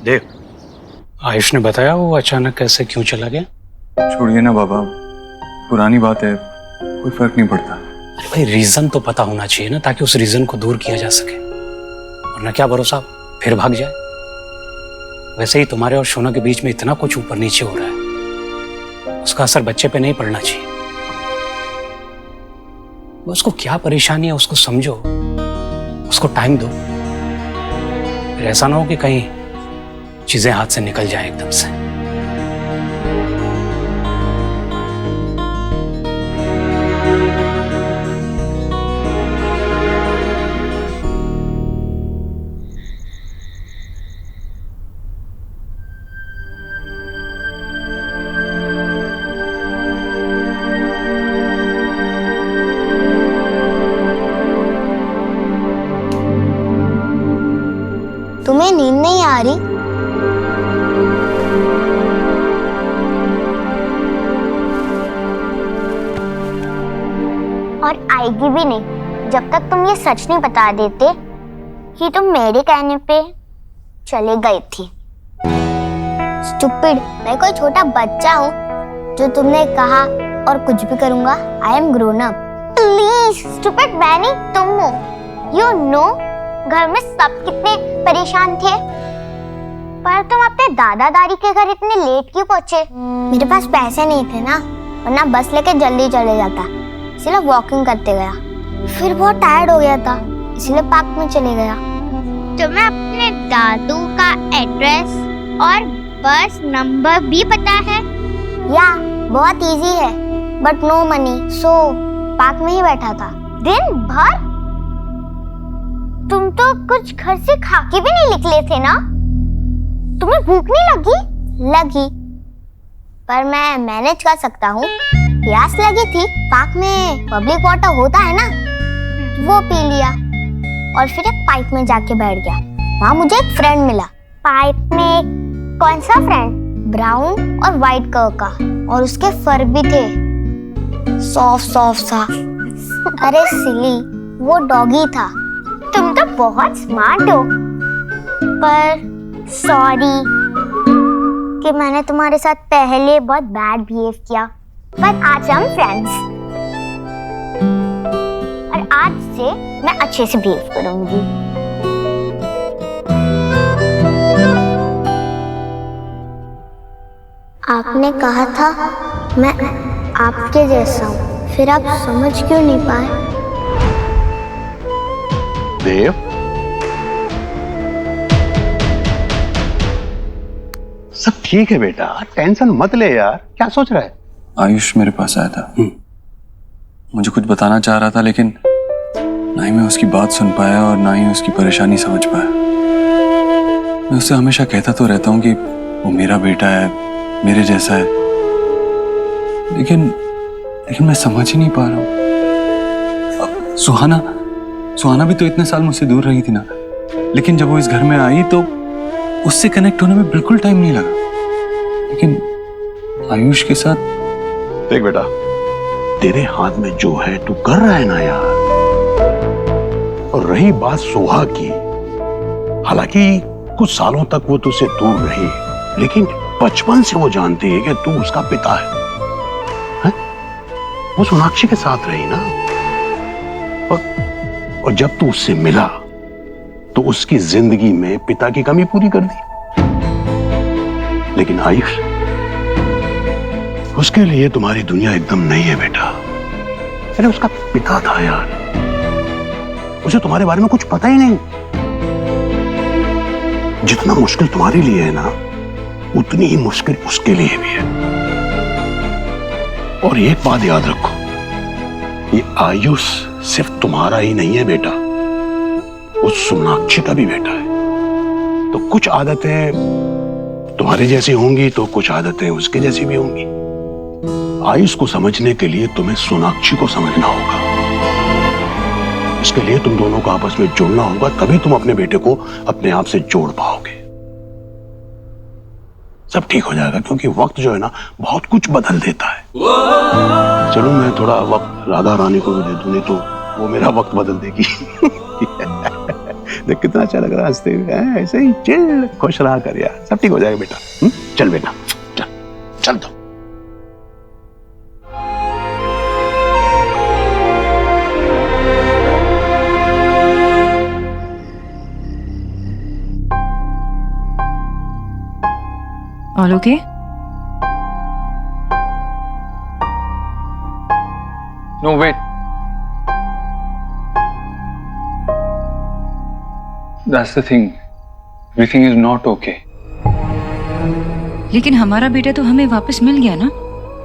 देव, आयुष ने बताया वो अचानक कैसे क्यों चला गया? छोड़िए ना बाबा, पुरानी बात है, कोई फर्क नहीं पड़ता। अरे भाई, रीजन तो पता होना चाहिए ना, ताकि उस रीजन को दूर किया जा सके। वरना क्या भरोसा फिर भाग जाए। वैसे ही तुम्हारे और शोना के बीच में इतना कुछ ऊपर नीचे हो रहा है, उसका असर बच्चे पे नहीं पड़ना चाहिए। उसको क्या परेशानी है उसको समझो, उसको टाइम दो। फिर ऐसा ना हो कि कहीं चीजें हाथ से निकल जाए एकदम से। तुम्हें नींद नहीं आ रही? और आएगी भी नहीं जब तक तुम ये सच नहीं बता देते कि तुम मेरे कहने पे चले गए थे। स्टूपिड, मैं कोई छोटा बच्चा हूँ जो तुमने कहा और कुछ भी करूंगा। I am grown up. Please stupid, मैं नहीं तुम हो। यू नो घर में सब कितने परेशान थे, पर तुम अपने दादा दादी के घर इतने लेट क्यों पहुंचे? मेरे पास पैसे नहीं थे ना, वरना बस लेके जल्दी चले जाता। इसलिए वॉकिंग करते गया। फिर बहुत टायर्ड हो गया था, इसलिए पार्क में चले गया। तुम्हें अपने दादू का एड्रेस और बस नंबर भी पता है? या बहुत इजी है, but no money, so park में ही बैठा था दिन भर। तुम तो कुछ घर से खा के भी नहीं निकले थे ना? तुम्हें भूख नहीं लगी? लगी, पर मैं मैनेज कर सकता हूँ। प्यास लगी थी, पार्क में पब्लिक वाटर होता है ना, वो पी लिया और फिर एक पाइप में जाके बैठ गया। वहाँ मुझे एक फ्रेंड मिला। पाइप में कौन सा फ्रेंड? ब्राउन और व्हाइट कलर का, और उसके फर भी थे सॉफ्ट सॉफ्ट सा। अरे सिली, वो डॉगी था। तुम तो बहुत स्मार्ट हो, पर सॉरी कि मैंने तुम्हारे साथ पहले बहुत बैड बिहेव किया, पर आज हम फ्रेंड्स, और आज से मैं अच्छे से बिहेव करूंगी। आपने कहा था मैं आपके जैसा हूँ, फिर आप समझ क्यों नहीं पाए? देव, सब ठीक है बेटा, टेंशन मत ले यार। क्या सोच रहा है? आयुष मेरे पास आया था, मुझे कुछ बताना चाह रहा था, लेकिन ना ही मैं उसकी बात सुन पाया और ना ही उसकी परेशानी समझ पाया। मैं उससे हमेशा कहता तो रहता हूँ कि वो मेरा बेटा है, मेरे जैसा है, लेकिन मैं समझ ही नहीं पा रहा हूँ। सुहाना भी तो इतने साल मुझसे दूर रही थी ना, लेकिन जब वो इस घर में आई तो उससे कनेक्ट होने में बिल्कुल टाइम नहीं लगा। लेकिन आयुष के साथ देख बेटा, तेरे हाथ में जो है तू कर रहा है ना यार। और रही बात सुहा की, हालांकि कुछ सालों तक वो तुझसे दूर रही, लेकिन बचपन से वो जानती है कि तू उसका पिता है? वो सोनाक्षी के साथ रही ना, और जब तू उससे मिला तो उसकी जिंदगी में पिता की कमी पूरी कर दी। लेकिन आयुष, उसके लिए तुम्हारी दुनिया एकदम नई है बेटा। अरे उसका पिता था यार, उसे तुम्हारे बारे में कुछ पता ही नहीं। जितना मुश्किल तुम्हारे लिए है ना, उतनी ही मुश्किल उसके लिए भी है। और एक बात याद रखो, ये आयुष सिर्फ तुम्हारा ही नहीं है बेटा, उस सोनाक्षी का भी बेटा है। तो कुछ आदतें तुम्हारी जैसी होंगी तो कुछ आदतें उसके जैसी भी होंगी। आयुष को समझने के लिए तुम्हें सोनाक्षी को समझना होगा। इसके लिए तुम दोनों को आपस में जोड़ना होगा, तभी तुम अपने बेटे को अपने आप से जोड़ पाओगे। सब ठीक हो जाएगा, क्योंकि वक्त जो है ना बहुत कुछ बदल देता है। चलो मैं थोड़ा वक्त राधा रानी को भी दे दूं, नहीं तो वो मेरा वक्त बदल देगी। देख कितना अच्छा लग रहा है हंसते हुए। ऐसे ही चिल खुश रहा कर यार, सब ठीक हो जाएगा बेटा। चल बेटा चल चल तो। All okay? No, wait. That's the thing. Everything is not okay. लेकिन हमारा बेटा तो हमें वापस मिल गया ना?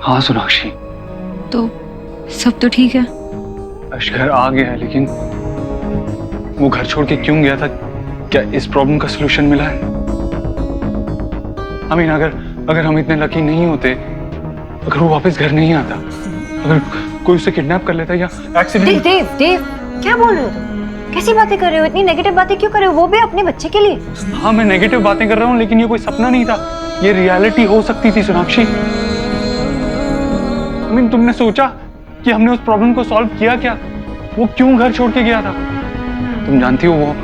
हाँ सोनाक्षी, तो सब तो ठीक है। अर्श घर आ गया है, लेकिन वो घर छोड़ के क्यों गया था? क्या इस प्रॉब्लम का सलूशन मिला है? I mean, अगर हम इतने लकी नहीं होते, अगर वो वापस घर नहीं आता, अगर कोई उसे किडनैप कर लेता या एक्सीडेंट। देव क्या बोल रहे हो तुम? कैसी बातें कर रहे हो? इतनी नेगेटिव बातें क्यों कर रहे हो? वो भी अपने बच्चे के लिए। हाँ मैं नेगेटिव बातें कर रहा हूँ, लेकिन ये कोई सपना नहीं था, ये रियलिटी हो सकती थी सोनाक्षी। I mean, तुमने सोचा कि हमने उस प्रॉब्लम को सॉल्व किया क्या? वो क्यों घर छोड़ के गया था? तुम जानती हो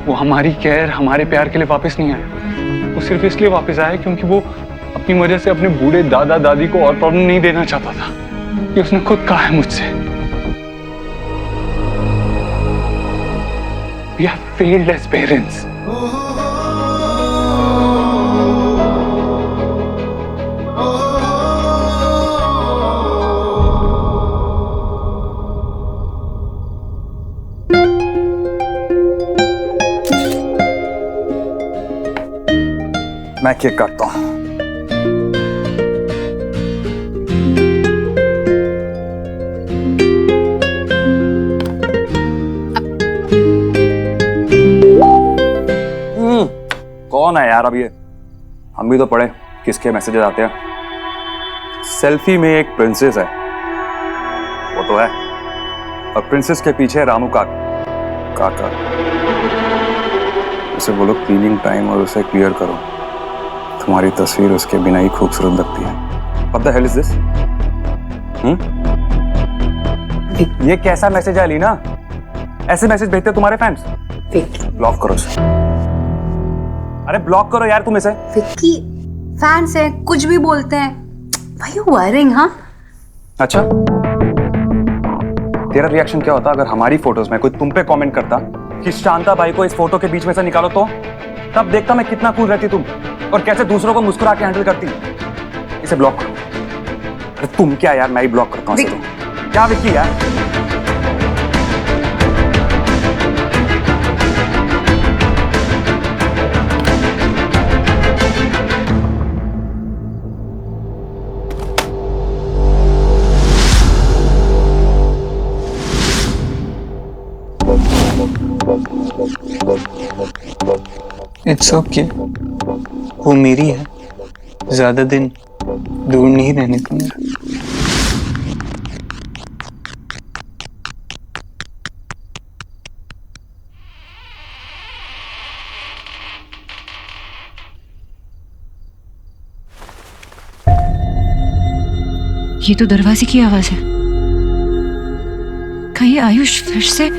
वो हमारी केयर, हमारे प्यार के लिए वापस नहीं आया। वो सिर्फ इसलिए वापस आया क्योंकि वो अपनी वजह से अपने बूढ़े दादा दादी को और प्रॉब्लम नहीं देना चाहता था। ये उसने खुद कहा है मुझसे। We have failed as parents. मैं केक काटता हूँ। कौन है यार अब ये? हम भी तो पढ़े किसके मैसेजेस आते हैं। सेल्फी में एक प्रिंसेस है, वो तो है, और प्रिंसेस के पीछे रामू काका। उसे बोलो क्लीनिंग टाइम और उसे क्लियर करो। तुम्हारी तस्वीर उसके बिना ही खूबसूरत लगती है। What the hell is this? ये कैसा मैसेज है लीना? ऐसे मैसेज भेजते तुम्हारे फैंस? ब्लॉक करो उसे। अरे ब्लॉक करो यार तुम इसे। विक्की फैंस है, कुछ भी बोलते हैं। Why you worrying, हाँ? अच्छा, तेरा रिएक्शन क्या होता अगर हमारी फोटोज में कोई तुम पे कमेंट करता कि शांता भाई को इस फोटो के बीच में से निकालो? तो तब देखता मैं कितना कूल रहती तुम, और कैसे दूसरों को मुस्कुरा के हैंडल करती। इसे ब्लॉक करो। अरे तुम क्या यार, मैं ही ब्लॉक करता हूँ। क्या विक्की यार? इट्स ओके, वो मेरी है, ज्यादा दिन दूर नहीं रहने दूंगा। ये तो दरवाजे की आवाज है। कहीं आयुष फिर से?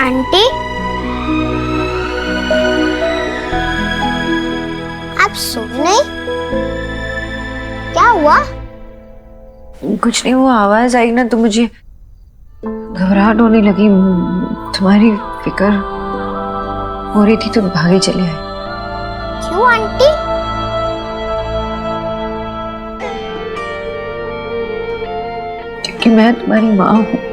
आंटी, आप सो नहीं? क्या हुआ? कुछ नहीं, वो आवाज आई ना तो मुझे घबराहट होने लगी। तुम्हारी फिक्र हो रही थी तो भागे चले आए। क्यों आंटी? क्योंकि मैं तुम्हारी माँ हूँ।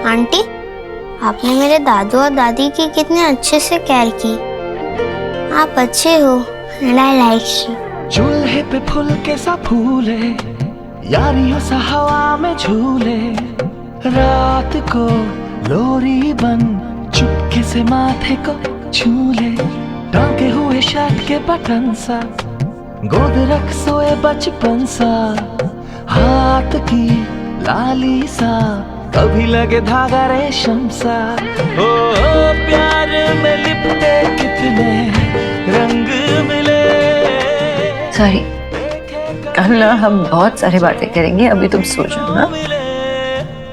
आंटी, आपने मेरे दादू और दादी की कितने अच्छे से केयर की। आप अच्छे हो एंड आई लाइक यू। चूल्हे पे फूल के सा फूले, यारियों सा हवा में झूले, रात को लोरी बन चुपके से माथे को छूले, टांगे हुए शर्ट के बटन सा, गोद रख सोए बचपन सा, हाथ की लाली सा, कभी लगे धागा रेशम सा। ओ प्यार में लिपटे कितने रंग मिले। सॉरी, कल ना हम बहुत सारे बातें करेंगे, अभी तुम सो जाओ ना।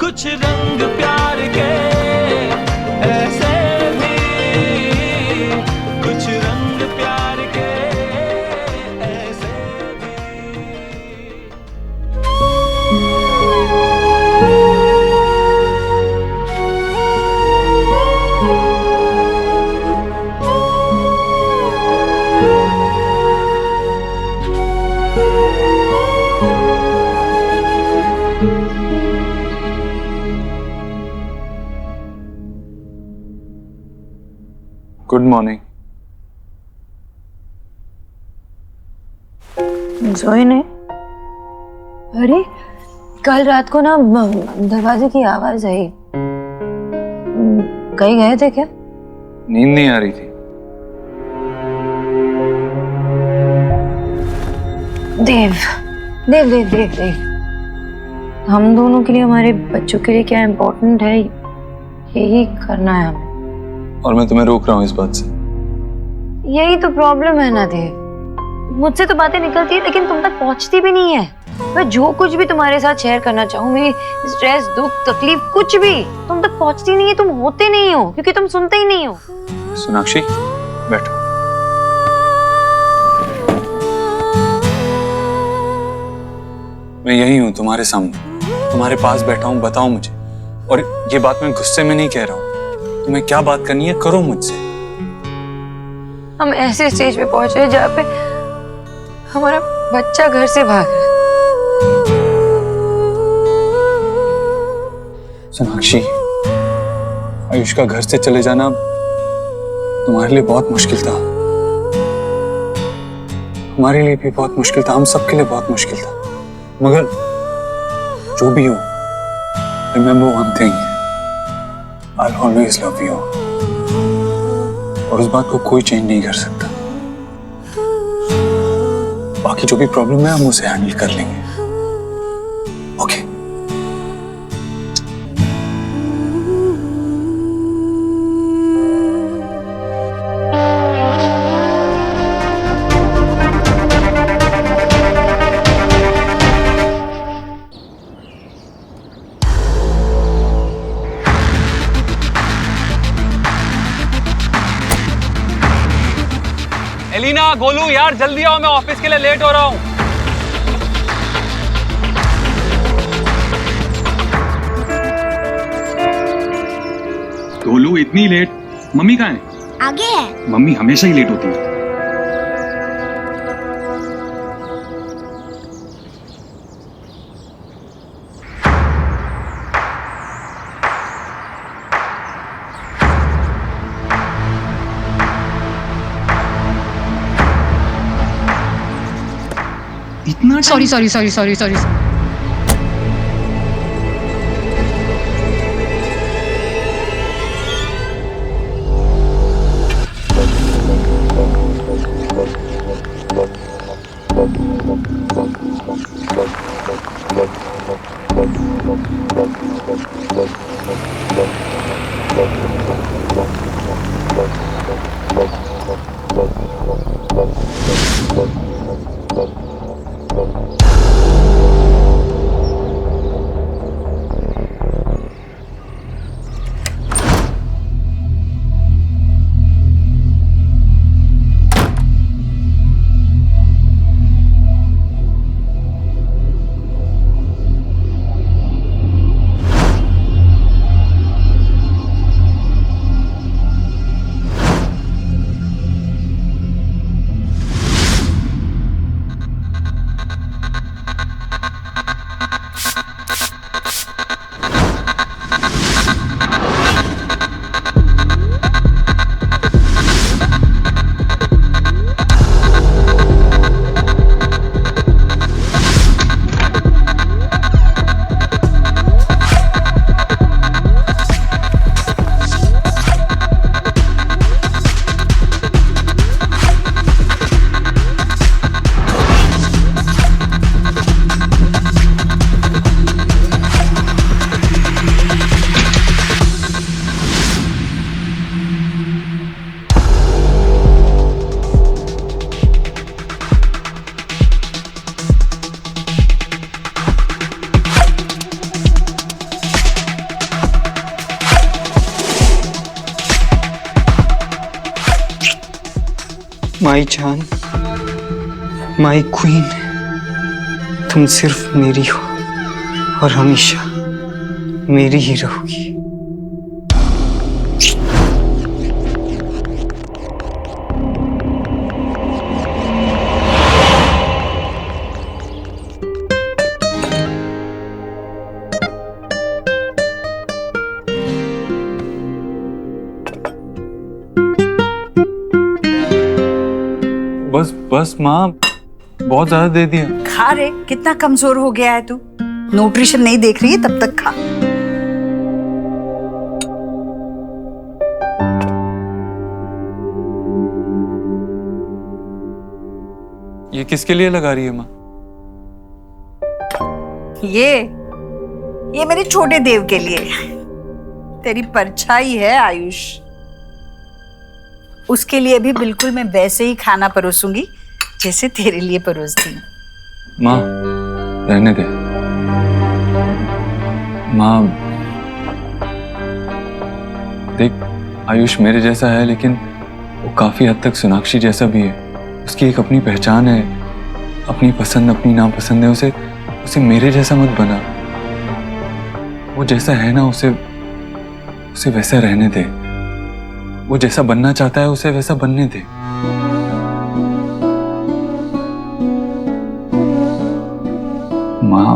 कुछ रंग प्यार के ऐसे भी, कुछ रंग प्यार के ऐसे गुड मॉर्निंग। सोए नहीं? अरे कल रात को ना दरवाजे की आवाज आई। कहीं गए थे क्या? नींद नहीं आ रही थी। देव देव देव देव देव, हम दोनों के लिए, हमारे बच्चों के लिए क्या इम्पोर्टेंट है, यही करना है हमें। और मैं तुम्हें रोक रहा हूँ इस बात से। यही तो प्रॉब्लम है ना देव, मुझसे तो बातें निकलती है लेकिन तुम तक पहुंचती भी नहीं है। मैं जो कुछ भी तुम्हारे साथ शेयर करना चाहूँ, मेरी स्ट्रेस, दुख, तकलीफ, कुछ भी तुम तक पहुंचती नहीं है। तुम होते नहीं हो क्योंकि तुम सुनते ही नहीं हो। सोनाक्षी बैठो। मैं यही हूँ तुम्हारे सामने, तुम्हारे पास बैठा हूँ, बताओ मुझे। और ये बात मैं गुस्से में नहीं कह रहा हूँ, तुम्हें क्या बात करनी है करो मुझसे। हम ऐसे स्टेज पे पहुंचे हैं जहाँ पे हमारा बच्चा घर से भाग रहा है। सोनाक्षी, आयुष का घर से चले जाना तुम्हारे लिए बहुत मुश्किल था, हमारे लिए भी बहुत मुश्किल था, हम सबके लिए बहुत मुश्किल था। मगर जो भी हो, remember one thing, I'll always love you। और उस बात को कोई चेंज नहीं कर सकता। बाकी जो भी प्रॉब्लम है हम उसे हैंडल कर लेंगे। ओके? एलिना, गोलू यार जल्दी आओ, मैं ऑफिस के लिए लेट हो रहा हूँ। गोलू इतनी लेट? मम्मी कहाँ है? आगे है। मम्मी हमेशा ही लेट होती है। इतना sorry sorry sorry sorry sorry. My जान, माई क्वीन, तुम सिर्फ मेरी हो और हमेशा मेरी ही रहोगी। बस बस माँ, बहुत ज्यादा दे दिया। खा रे, कितना कमजोर हो गया है तू। न्यूट्रिशन नहीं देख रही है तब तक खा। ये किसके लिए लगा रही है माँ? ये मेरे छोटे देव के लिए। तेरी परछाई है आयुष, उसके लिए भी बिल्कुल मैं वैसे ही खाना परोसूंगी जैसे तेरे लिए परोसती हूँ। माँ रहने दे। माँ देख, आयुष मेरे जैसा है लेकिन वो काफी हद तक सोनाक्षी जैसा भी है। उसकी एक अपनी पहचान है, अपनी पसंद अपनी नापसंद है। उसे मेरे जैसा मत बना। वो जैसा है ना, उसे वैसा रहने दे। वो जैसा बनना चाहता है उसे वैसा बनने दे। माँ,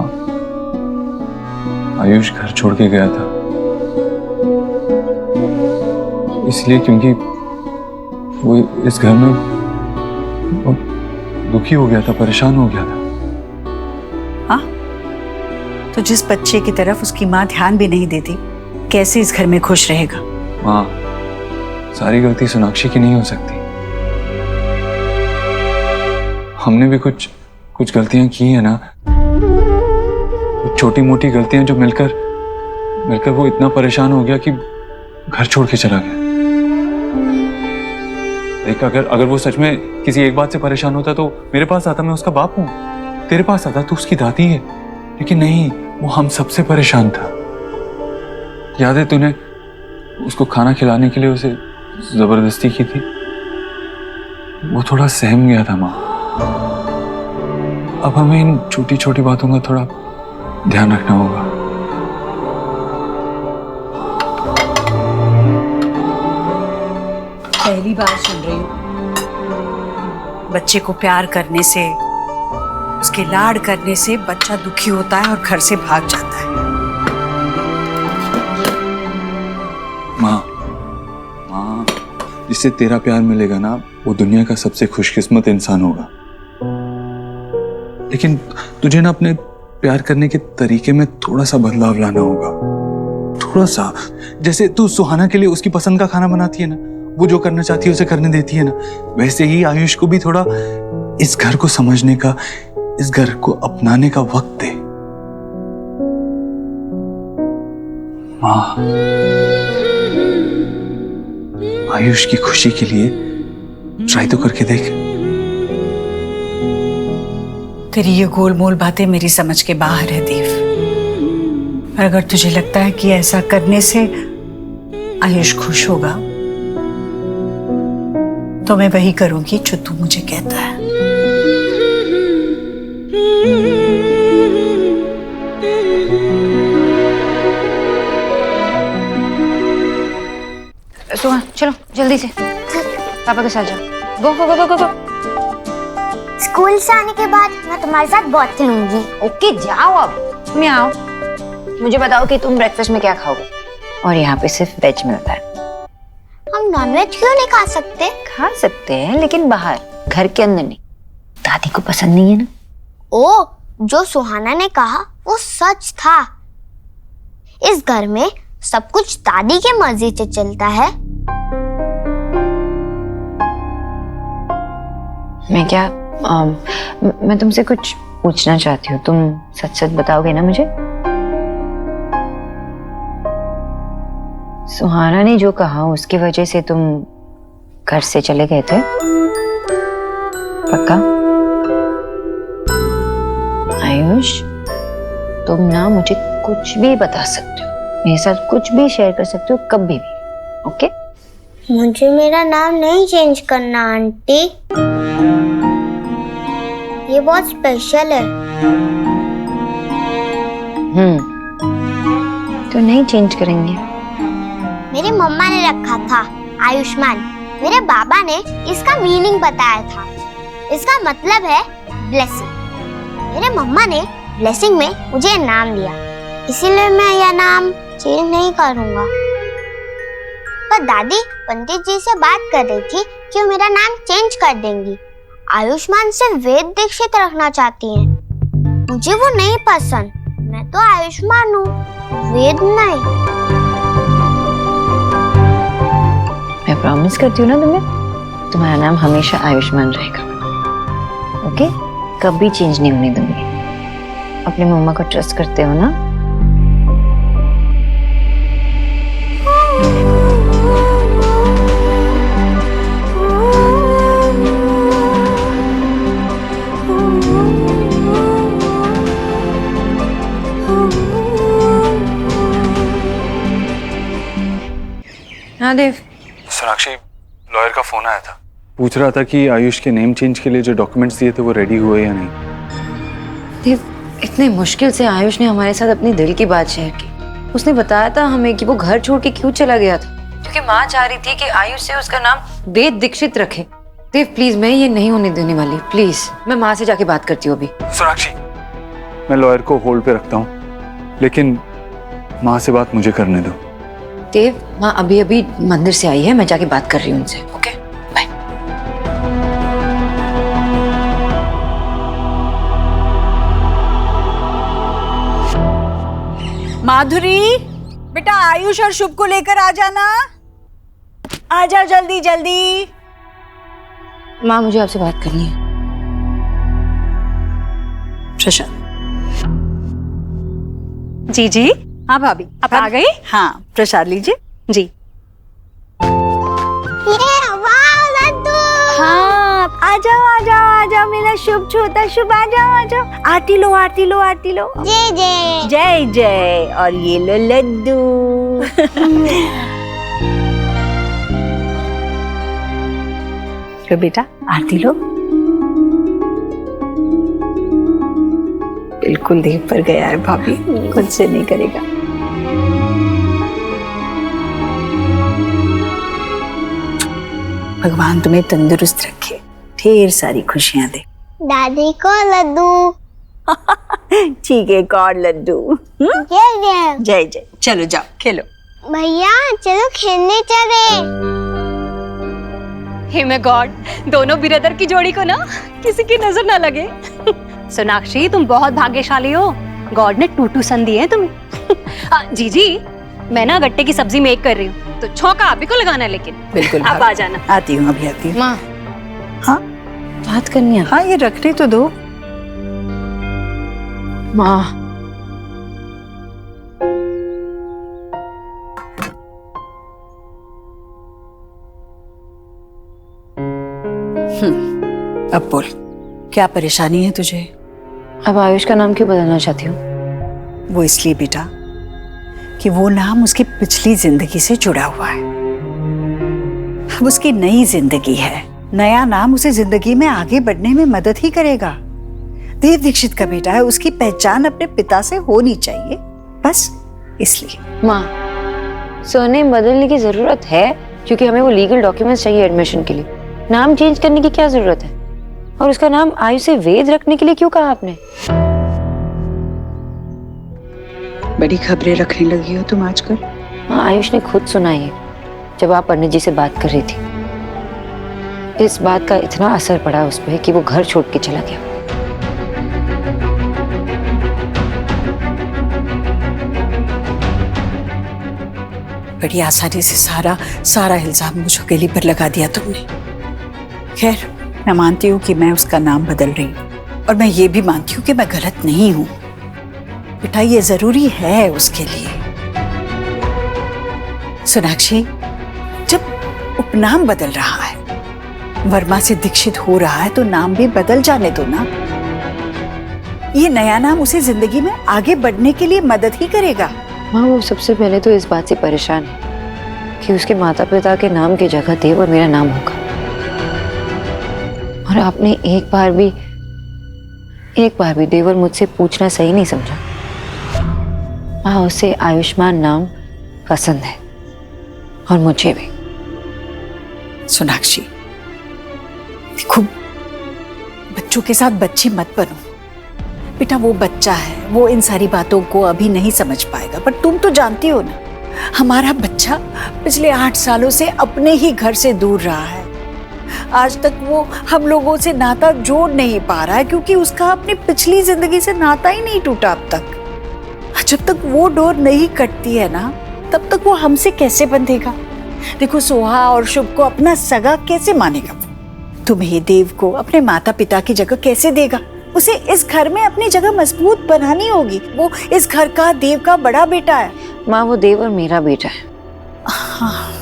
आयुष घर छोड़ के गया था इसलिए क्योंकि वो इस घर में दुखी हो गया था, परेशान हो गया था। हाँ, तो जिस बच्चे की तरफ उसकी माँ ध्यान भी नहीं देती, कैसे इस घर में खुश रहेगा? माँ, सारी गलती सोनाक्षी की नहीं हो सकती। हमने भी कुछ गलतियां की है ना, छोटी मोटी गलतियां जो मिलकर वो इतना परेशान हो गया कि घर छोड़ के चला गया। देख, अगर वो सच में किसी एक बात से परेशान होता तो मेरे पास आता, मैं उसका बाप हूं। तेरे पास आता तो उसकी दादी है। लेकिन नहीं, वो हम सबसे परेशान था। याद है तूने उसको खाना खिलाने के लिए उसे जबरदस्ती की थी? वो थोड़ा सहम गया था माँ। अब हमें इन छोटी छोटी बातों का थोड़ा ध्यान रखना होगा। पहली बार सुन रही हूँ बच्चे को प्यार करने से, उसके लाड करने से बच्चा दुखी होता है और घर से भाग जाता है। माँ, जिससे तेरा प्यार मिलेगा ना, वो दुनिया का सबसे खुशकिस्मत इंसान होगा। लेकिन तुझे ना अपने प्यार करने के तरीके में थोड़ा सा बदलाव लाना होगा। थोड़ा सा, जैसे तू सुहाना के लिए उसकी पसंद का खाना बनाती है ना, वो जो करना चाहती है उसे करने देती है ना, वैसे ही आयुष को भी थोड़ा इस घर को समझने का, इस घर को अपनाने का वक्त दे। माँ, आयुष की खुशी के लिए ट्राई तो करके देख। तेरी ये गोलमोल बातें मेरी समझ के बाहर है देव। और अगर तुझे लगता है कि ऐसा करने से आयुष खुश होगा, तो मैं वही करूंगी जो तू मुझे कहता है। सुहा, चलो जल्दी से पापा के साथ जाओ। गो गो गो गो गो। स्कूल से आने के बाद मैं तुम्हारे साथ बहुत खेलूंगी। ओके जाओ अब। मैं आओ। मुझे बताओ कि तुम ब्रेकफास्ट में क्या खाओगे? और यहाँ पे सिर्फ वेज मिलता है। हम नॉनवेज क्यों नहीं खा सकते? खा सकते हैं लेकिन बाहर, घर के अंदर नहीं। दादी को पसंद नहीं है ना। ओ, जो सुहाना ने कहा वो सच था। इस घर में सब कुछ दादी के मर्जी से चलता है। मैं तुमसे कुछ पूछना चाहती हूँ। तुम सच सच बताओगे ना मुझे? सुहाना ने जो कहा उसकी वजह से तुम घर से चले गए थे? पक्का? आयुष, तुम ना मुझे कुछ भी बता सकते हो, मेरे साथ कुछ भी शेयर कर सकते हो, कभी भी। ओके? मुझे मेरा नाम नहीं चेंज करना आंटी, ये बहुत स्पेशल है। तो नहीं चेंज करेंगे। मेरी मम्मा ने रखा था आयुष्मान। मेरे बाबा ने इसका मीनिंग बताया था। इसका मतलब है ब्लेसिंग। मेरे मम्मा ने ब्लेसिंग में मुझे नाम दिया, इसीलिए मैं यह नाम चेंज नहीं करूंगा। पर दादी पंडित जी से बात कर रही थी कि वो मेरा नाम चेंज कर देंगी। आयुष्मान से वेद दीक्षित रखना चाहती हैं। मुझे वो नहीं पसंद, मैं तो आयुष्मान हूँ, वेद नहीं। मैं प्रॉमिस करती हूँ ना तुम्हें, तुम्हारा नाम हमेशा आयुष्मान रहेगा। ओके? कभी चेंज नहीं होने दूंगी। अपनी मम्मा को ट्रस्ट करते हो ना? हाँ देव। सोनाक्षी, लॉयर का फोन आया था, पूछ रहा था कि आयुष के नेम चेंज के लिए जो डॉक्यूमेंट्स दिए थे वो रेडी हुए या नहीं। देव, इतने मुश्किल से आयुष ने हमारे साथ अपनी दिल की बात शेयर की। उसने बताया था हमें कि वो घर छोड़ के क्यों चला गया था, क्योंकि माँ चाह रही थी कि आयुष से उसका नाम वेद दीक्षित रखे। देव प्लीज, मैं ये नहीं होने देने वाली, प्लीज। मैं माँ से जाके बात करती हूँ अभी। सोनाक्षी, मैं लॉयर को होल्ड पे रखता हूँ, लेकिन माँ से बात मुझे करने दो। देव, माँ अभी अभी मंदिर से आई है, मैं जाके बात कर रही हूँ उनसे। Okay, bye. माधुरी, बेटा आयुष और शुभ को लेकर आ जाना। आ जाओ जल्दी जल्दी। माँ मुझे आपसे बात करनी है। प्रशांत। जी जी। हाँ भाभी, आप आ गई? हाँ, प्रसाद लीजिए। जी। हाँ, आ जाओ आ जाओ आ जाओ मेरा शुभ छोटा शुभ, आ जाओ आ जाओ। आरती लो आरती लो आरती लो। जय जय जय जय। और ये लो लड्डू। तो बेटा आरती लो। बिल्कुल देव पर गया है भाभी, खुद से नहीं करेगा। भगवान तुम्हें तंदुरुस्त रखे, ढेर सारी खुशियां दे। दादी को लड्डू। ठीक है, एक और लड्डू। जय जय। जय जय। चलो जाओ खेलो। भैया चलो खेलने चले। हे मैं गॉड, दोनों बिरदर की जोड़ी को ना किसी की नजर ना लगे। सोनाक्षी, तुम बहुत भाग्यशाली हो, गॉड ने टूटू सन दिए हैं तुम्हें। जीजी, मैं ना गट्टे की सब्जी मेक कर रही हूँ, तो छौंका आप ही को लगाना है। लेकिन बिल्कुल आप आ जाना। आती हूँ, अभी आती हूँ। माँ, हाँ बात करनी है। हाँ, ये रखने तो दो। माँ, अब बोल, क्या परेशानी है तुझे? अब आयुष का नाम क्यों बदलना चाहती हूँ? वो इसलिए बेटा कि वो नाम उसकी पिछली जिंदगी से जुड़ा हुआ है। अब उसकी नई जिंदगी है, नया नाम उसे जिंदगी में आगे बढ़ने में मदद ही करेगा। देव दीक्षित का बेटा है, उसकी पहचान अपने पिता से होनी चाहिए, बस इसलिए। माँ, सरनेम बदलने की जरूरत है क्योंकि हमें वो लीगल डॉक्यूमेंट्स चाहिए एडमिशन के लिए। नाम चेंज करने की क्या जरूरत है? और उसका नाम आयुष से वेद रखने के लिए क्यों कहा आपने? बड़ी खबरें रखने लगी हो तुम आजकल। हाँ, आयुष ने खुद सुनाई है जब आप पंडित जी से बात कर रही थी। इस बात का इतना असर पड़ा उस पर कि वो घर छोड़ के चला गया। बड़ी आसानी से सारा इल्जाम मुझ अकेली पर लगा दिया तुमने। खैर, मैं मानती हूँ कि मैं उसका नाम बदल रही हूँ, और मैं ये भी मानती हूँ कि मैं गलत नहीं हूँ। बेटा, ये जरूरी है उसके लिए। सोनाक्षी, जब उपनाम बदल रहा है, वर्मा से दीक्षित हो रहा है, तो नाम भी बदल जाने दो ना। ये नया नाम उसे जिंदगी में आगे बढ़ने के लिए मदद ही करेगा। हाँ, वो सबसे पहले तो इस बात से परेशान है कि कि उसके माता पिता के नाम की जगह देवर मेरा नाम होगा। और आपने एक बार भी देवर मुझसे पूछना सही नहीं समझा। हाँ, उसे आयुष्मान नाम पसंद है और मुझे भी। सोनाक्षी, देखो, बच्चों के साथ बच्ची मत बनो बेटा। वो बच्चा है, वो इन सारी बातों को अभी नहीं समझ पाएगा, पर तुम तो जानती हो ना, हमारा बच्चा पिछले 8 सालों से अपने ही घर से दूर रहा है। आज तक वो हम लोगों से नाता जोड़ नहीं पा रहा है, क्योंकि उसका अपनी पिछली जिंदगी से नाता ही नहीं टूटा अब तक। जब तक वो डोर नहीं कटती है ना, तब तक वो हमसे कैसे बंधेगा? देखो, सोहा और शुभ को अपना सगा कैसे मानेगा? तुम्हें, देव को अपने माता पिता की जगह कैसे देगा? उसे इस घर में अपनी जगह मजबूत बनानी होगी। वो इस घर का, देव का बड़ा बेटा है। माँ, वो देव और मेरा बेटा है। हाँ।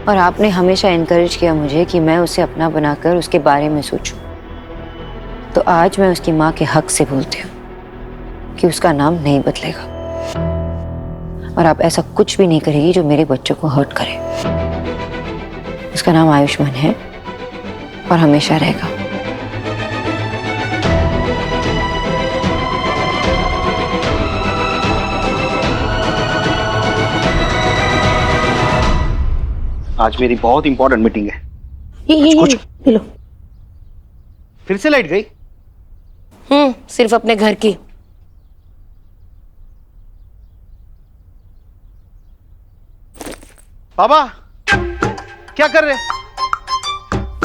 और आपने हमेशा इनकरेज किया मुझे कि मैं उसे अपना बनाकर उसके बारे में सोचूं। तो आज मैं उसकी माँ के हक से बोलती हूँ कि उसका नाम नहीं बदलेगा। और आप ऐसा कुछ भी नहीं करेगी जो मेरे बच्चों को हर्ट करे। उसका नाम आयुष्मान है और हमेशा रहेगा। आज मेरी बहुत इंपॉर्टेंट मीटिंग है। ये लो। फिर से लाइट गई? सिर्फ अपने घर की। बाबा, क्या कर रहे?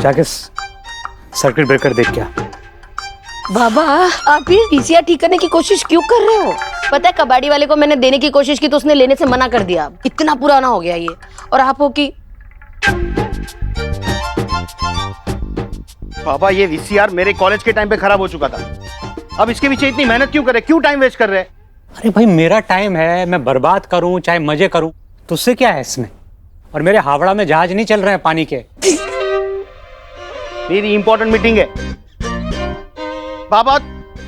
जाके सर्किट ब्रेकर देख क्या? बाबा, आप ये पीसीआर ठीक करने की कोशिश क्यों कर रहे हो? पता है, कबाड़ी वाले को मैंने देने की कोशिश की तो उसने लेने से मना कर दिया। इतना पुराना हो गया ये। और आप हो कि बाबा, ये वीसीआर मेरे कॉलेज के टाइम पे खराब हो चुका था। अब इसके पीछे इतनी मेहनत क्यों करे? क्यों टाइम वेस्ट कर रहे हैं? अरे भाई, मेरा टाइम है, मैं बर्बाद करूं चाहे मजे करूं, तुझसे क्या है इसमें? और मेरे हावड़ा में जहाज नहीं चल रहे हैं पानी के। मेरी इंपॉर्टेंट मीटिंग है बाबा।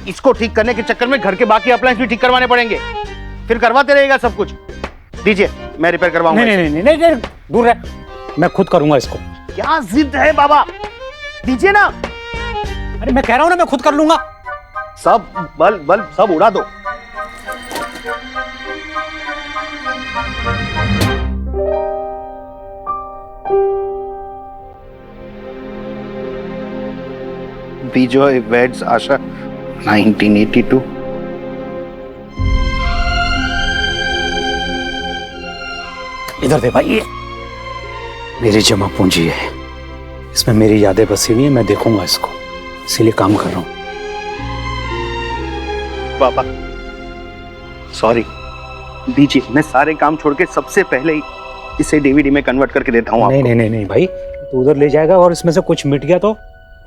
इसको ठीक करने के चक्कर में घर के बाकी अप्लायंस भी ठीक करवाने पड़ेंगे। फिर करवाते रहेगा सब कुछ। दीजिए, मैं रिपेयर करवाऊंगा। नहीं, दूर रह, मैं खुद करूंगा इसको। क्या जिद है बाबा? दीजिए ना। अरे मैं कह रहा हूं ना, मैं खुद कर लूंगा। सब बल्ब सब उड़ा दो। विजय वेड्स आशा 1982। इधर दे भाई, ये मेरी जमा पूंजी है, इसमें मेरी यादें बसी हुई है। मैं देखूंगा इसको, इसीलिए काम कर रहा हूं। पापा सॉरी, दीजिए। मैं सारे काम छोड़ के सबसे पहले ही इसे डीवीडी में कन्वर्ट करके देता हूँ। नहीं भाई, तू उधर ले जाएगा और इसमें से कुछ मिट गया तो?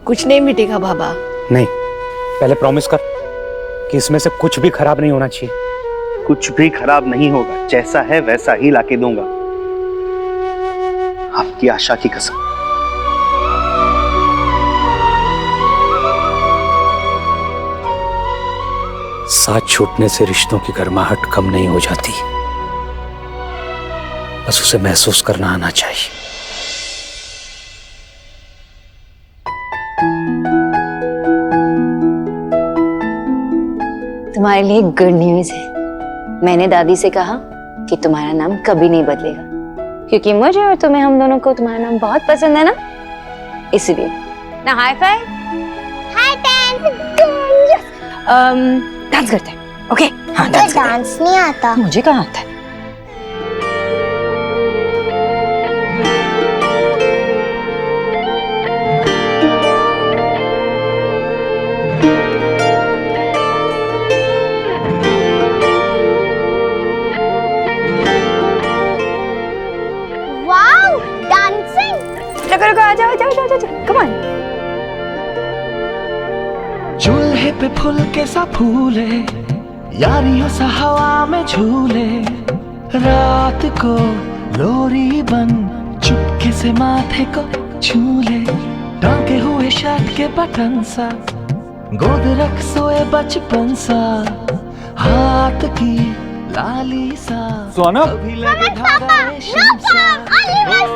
कुछ नहीं मिटेगा बाबा। नहीं, पहले प्रॉमिस कर कि इसमें से कुछ भी खराब नहीं होना चाहिए। कुछ भी खराब नहीं होगा, जैसा है वैसा ही लाके दूंगा, आपकी आशा की कसम। साथ छूटने से रिश्तों की गर्माहट कम नहीं हो जाती, बस उसे महसूस करना आना चाहिए। तुम्हारे लिए गुड न्यूज है। मैंने दादी से कहा कि तुम्हारा नाम कभी नहीं बदलेगा, क्योंकि मुझे और तुम्हें, हम दोनों को तुम्हारा नाम बहुत पसंद है ना, इसलिए। ना हाई फाई। हाय डांस करते हैं, ओके? हाँ, डांस नहीं आता। मुझे कहाँ आता है? Wow, dancing. रुको, आ जाओ, कम ऑन। चूल्हे पे फूल के सा फूले, यारियों सा हवा में झूले, रात को लोरी बन चुपके से माथे को छूले, टांगे हुए शर्ट के बटन सा, गोद रख सोए बचपन सा, हाथ की लाली सा सोनम कभी लगे धागा रेशम सा ओ,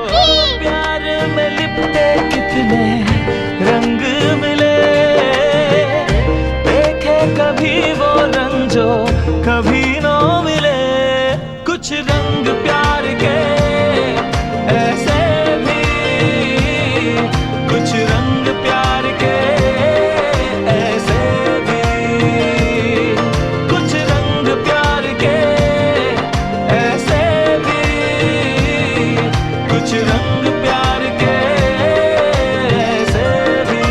प्यार में लिपटे कितने रंग मिले, देखे कभी वो रंग जो कभी न मिले, कुछ रंग प्यार के ऐसे भी, कुछ रंग प्यार के ऐसे भी, कुछ रंग प्यार के ऐसे भी, कुछ रंग प्यार के ऐसे भी।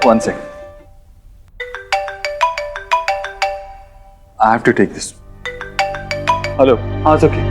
One second. I have to take this. Hello. It's okay.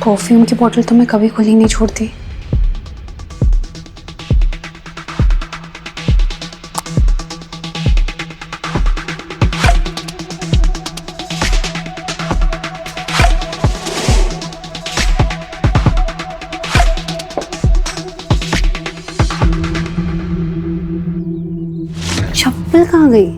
Perfume की बोतल तो मैं कभी खुली नहीं छोड़ती। चप्पल कहाँ गई?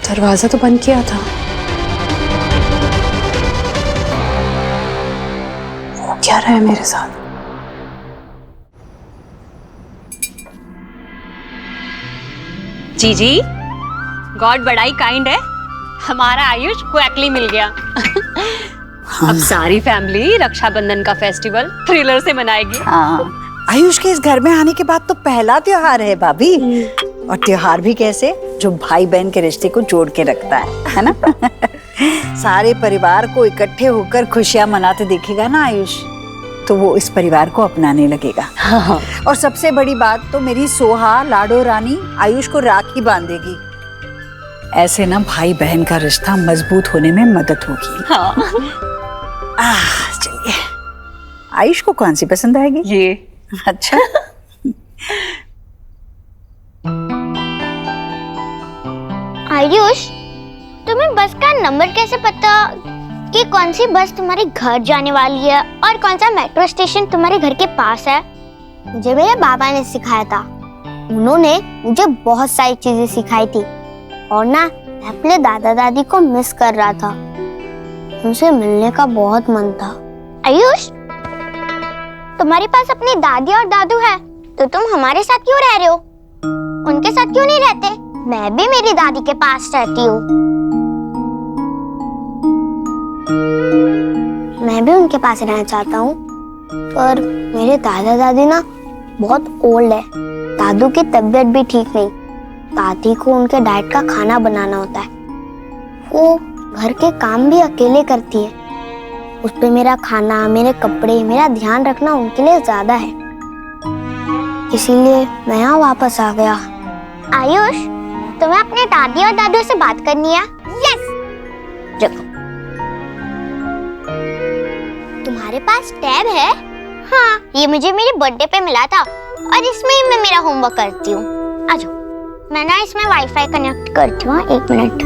दरवाजा तो बंद किया था। वो क्या रहा है मेरे साथ? जीजी, गॉड बड़ा ही काइंड है, हमारा आयुष क्वैकली मिल गया। अब सारी फैमिली रक्षाबंधन का फेस्टिवल थ्रिलर से मनाएगी। हाँ, आयुष के इस घर में आने के बाद तो पहला त्योहार है भाभी। और त्योहार भी कैसे, जो भाई बहन के रिश्ते को जोड़ के रखता है ना। सारे परिवार को इकट्ठे होकर खुशियां मनाते देखेगा ना आयुष, तो वो इस परिवार को अपनाने लगेगा। हाँ। और सबसे बड़ी बात तो मेरी सोहा लाडो रानी आयुष को राखी बांधेगी। ऐसे ना भाई बहन का रिश्ता मजबूत होने में मदद होगी। हाँ। चलिए, आयुष को कौन सी पसंद आएगी? ये। अच्छा। आयुष, तुम्हें बस का नंबर कैसे पता कि कौन सी बस तुम्हारे घर जाने वाली है और कौन सा मेट्रो स्टेशन तुम्हारे घर के पास है? मुझे मेरे बाबा ने सिखाया था। उन्होंने मुझे बहुत सारी चीजें सिखाई थी और ना मैं अपने दादा दादी को मिस कर रहा था। उनसे मिलने का बहुत मन था। आयुष, तुम्हारे पास अपनी दादी और दादू है तो तुम हमारे साथ क्यों रह रहे हो? उनके साथ क्यों नहीं रहते? मैं भी मेरी दादी के पास रहती हूँ। मैं भी उनके पास रहना चाहता हूँ, पर मेरे दादा दादी ना बहुत ओल्ड है। दादू की तबीयत भी ठीक नहीं। दादी को उनके डाइट का खाना बनाना होता है। वो घर के काम भी अकेले करती है। उस पे मेरा खाना, मेरे कपड़े, मेरा ध्यान रखना उनके लिए ज्यादा है। इसीलिए मैं यहाँ वापस आ गया। आयुष, तुम्हें अपने दादी और दादू से बात करनी है? यस। देखो, तुम्हारे पास टैब है? हाँ, ये मुझे मेरे बर्थडे पे मिला था और इसमें ही मैं मेरा होमवर्क करती हूँ। आ जाओ, मैं ना इसमें वाईफाई कनेक्ट करती हूँ। 1 मिनट।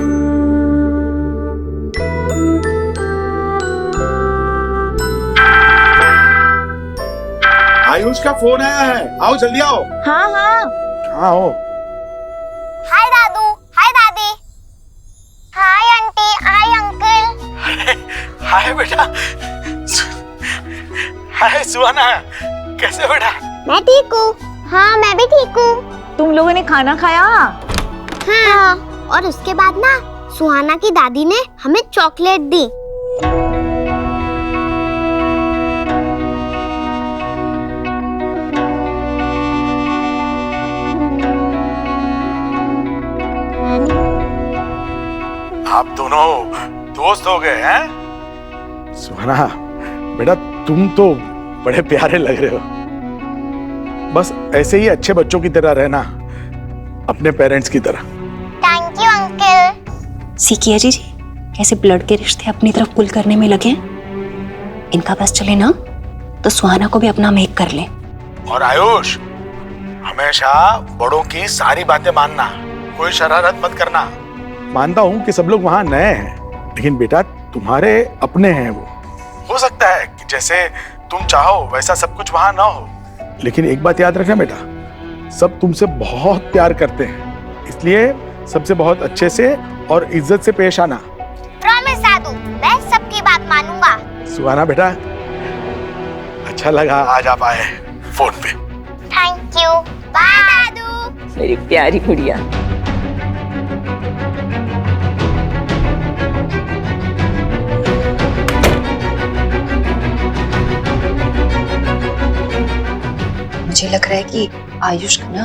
आयुष का फोन आया है, आओ जल्दी आओ। हाँ हाँ। हाँ हो। हाय दादू, हाय दादी, हाय आंटी, हाय अंकल। हाय बेटा। हाय सुहाना, कैसे बेटा? मैं ठीक हूँ। हाँ, मैं भी ठीक हूँ। तुम लोगों ने खाना खाया? हाँ, और उसके बाद ना सुहाना की दादी ने हमें चॉकलेट दी। आप दोनों दोस्त हो गए हैं? सुहाना बेटा, तुम तो बड़े प्यारे लग रहे हो। बस ऐसे ही अच्छे बच्चों की तरह रहना, अपने पेरेंट्स की तरह। Thank you uncle. सीखिए जीजी, कैसे ब्लड के रिश्ते अपनी तरफ पुल करने में लगे। इनका बस चले ना तो सुहाना को भी अपना मेक कर ले। और आयुष, हमेशा बड़ों की सारी बातें मानना, कोई शरारत मत करना। मानता हूँ कि सब लोग वहाँ नए हैं, लेकिन बेटा तुम्हारे अपने हैं वो। हो सकता है कि जैसे तुम चाहो वैसा सब कुछ वहां ना हो, लेकिन एक बात याद रखना बेटा, सब तुमसे बहुत प्यार करते हैं, इसलिए सबसे बहुत अच्छे से और इज्जत से पेश आना। प्रॉमिस दादू, मैं सबकी बात मानूंगा। सुहाना बेटा, अच्छा लगा आज आप आए फोन पे। Thank you. बाय दादू। मेरी प्यारी गुड़िया। मुझे लग रहा है कि आयुष का ना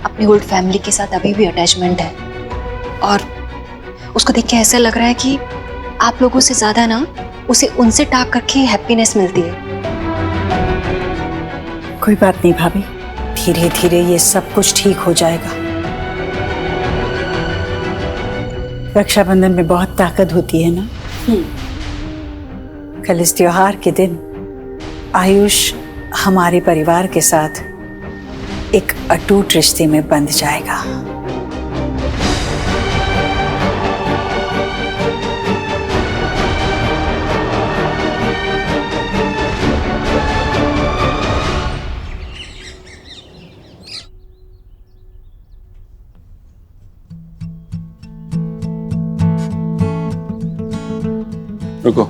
अपनी ओल्ड फैमिली के साथ अभी भी अटैचमेंट है, और उसको देख के ऐसा लग रहा है कि आप लोगों से ज्यादा ना उसे उनसे टाक करके हैप्पीनेस मिलती है। कोई बात नहीं भाभी, धीरे धीरे ये सब कुछ ठीक हो जाएगा। रक्षाबंधन में बहुत ताकत होती है ना। कल इस त्योहार के दिन आयुष हमारे परिवार के साथ एक अटूट रिश्ते में बंध जाएगा। रुको।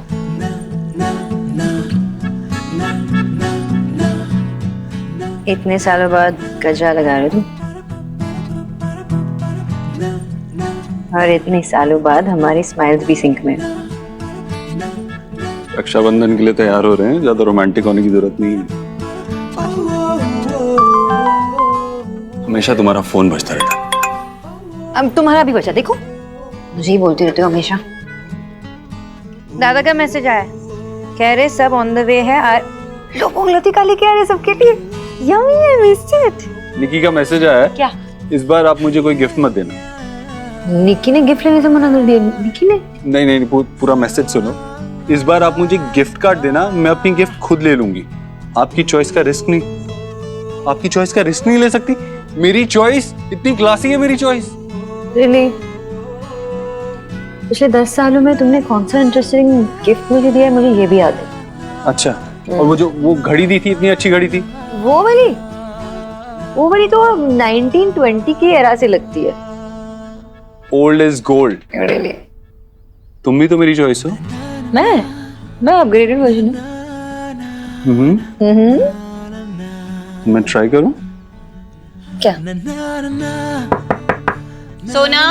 इतने सालों बाद गजरा लगा रहे तुम, और इतने सालों बाद हमारी स्माइल्स भी सिंक में। रक्षाबंधन के लिए तैयार हो रहे हैं, ज्यादा रोमांटिक होने की जरूरत नहीं है। हमेशा तुम्हारा फोन बजता रहता। अब तुम्हारा भी बचा, देखो मुझे ही बोलती रहते हो हमेशा। दादा का मैसेज आया, कह रहे सब ऑन द वे है। लोग लतिका लेके आ रहे सबके लिए। Yummy, I missed it. Nikki का मैसेज आया है, क्या? इस बार आप मुझे कोई गिफ्ट मत देना। निक्की ने गिफ्ट लेने से मना कर दिया? निक्की ने? नहीं नहीं, पूरा मैसेज सुनो। इस बार आप मुझे गिफ्ट कार्ड देना, मैं अपनी गिफ्ट खुद ले लूंगी। आपकी चॉइस का रिस्क नहीं, आपकी चॉइस का रिस्क नहीं ले सकती। मेरी चॉइस इतनी क्लासी है, मेरी चॉइस। रियली? पिछले 10 सालों में तुमने कौन सा इंटरेस्टिंग गिफ्ट मुझे दिया है, मुझे ये भी याद है। अच्छा, और वो घड़ी दी थी, इतनी अच्छी घड़ी थी। वो वाली तो 1920 की एरा से लगती है। Old is gold. Really? तुम भी तो मेरी चॉइस हो। मैं अपग्रेडेड वर्जन हूँ। मैं ट्राई करूं? क्या? सोना,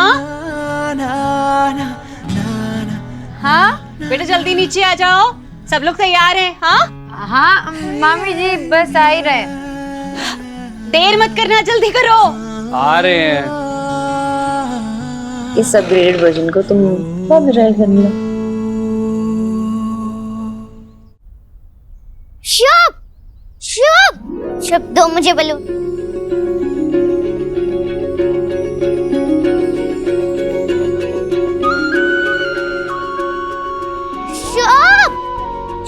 हाँ बेटा जल्दी नीचे आ जाओ, सब लोग तैयार हैं। हाँ मामी जी बस आ ही रहे हैं। देर मत करना, जल्दी करो। आ रहे हैं। इस अपग्रेडेड वर्जन को तुम बहुत ट्राई करना। शुभ दो मुझे बलून।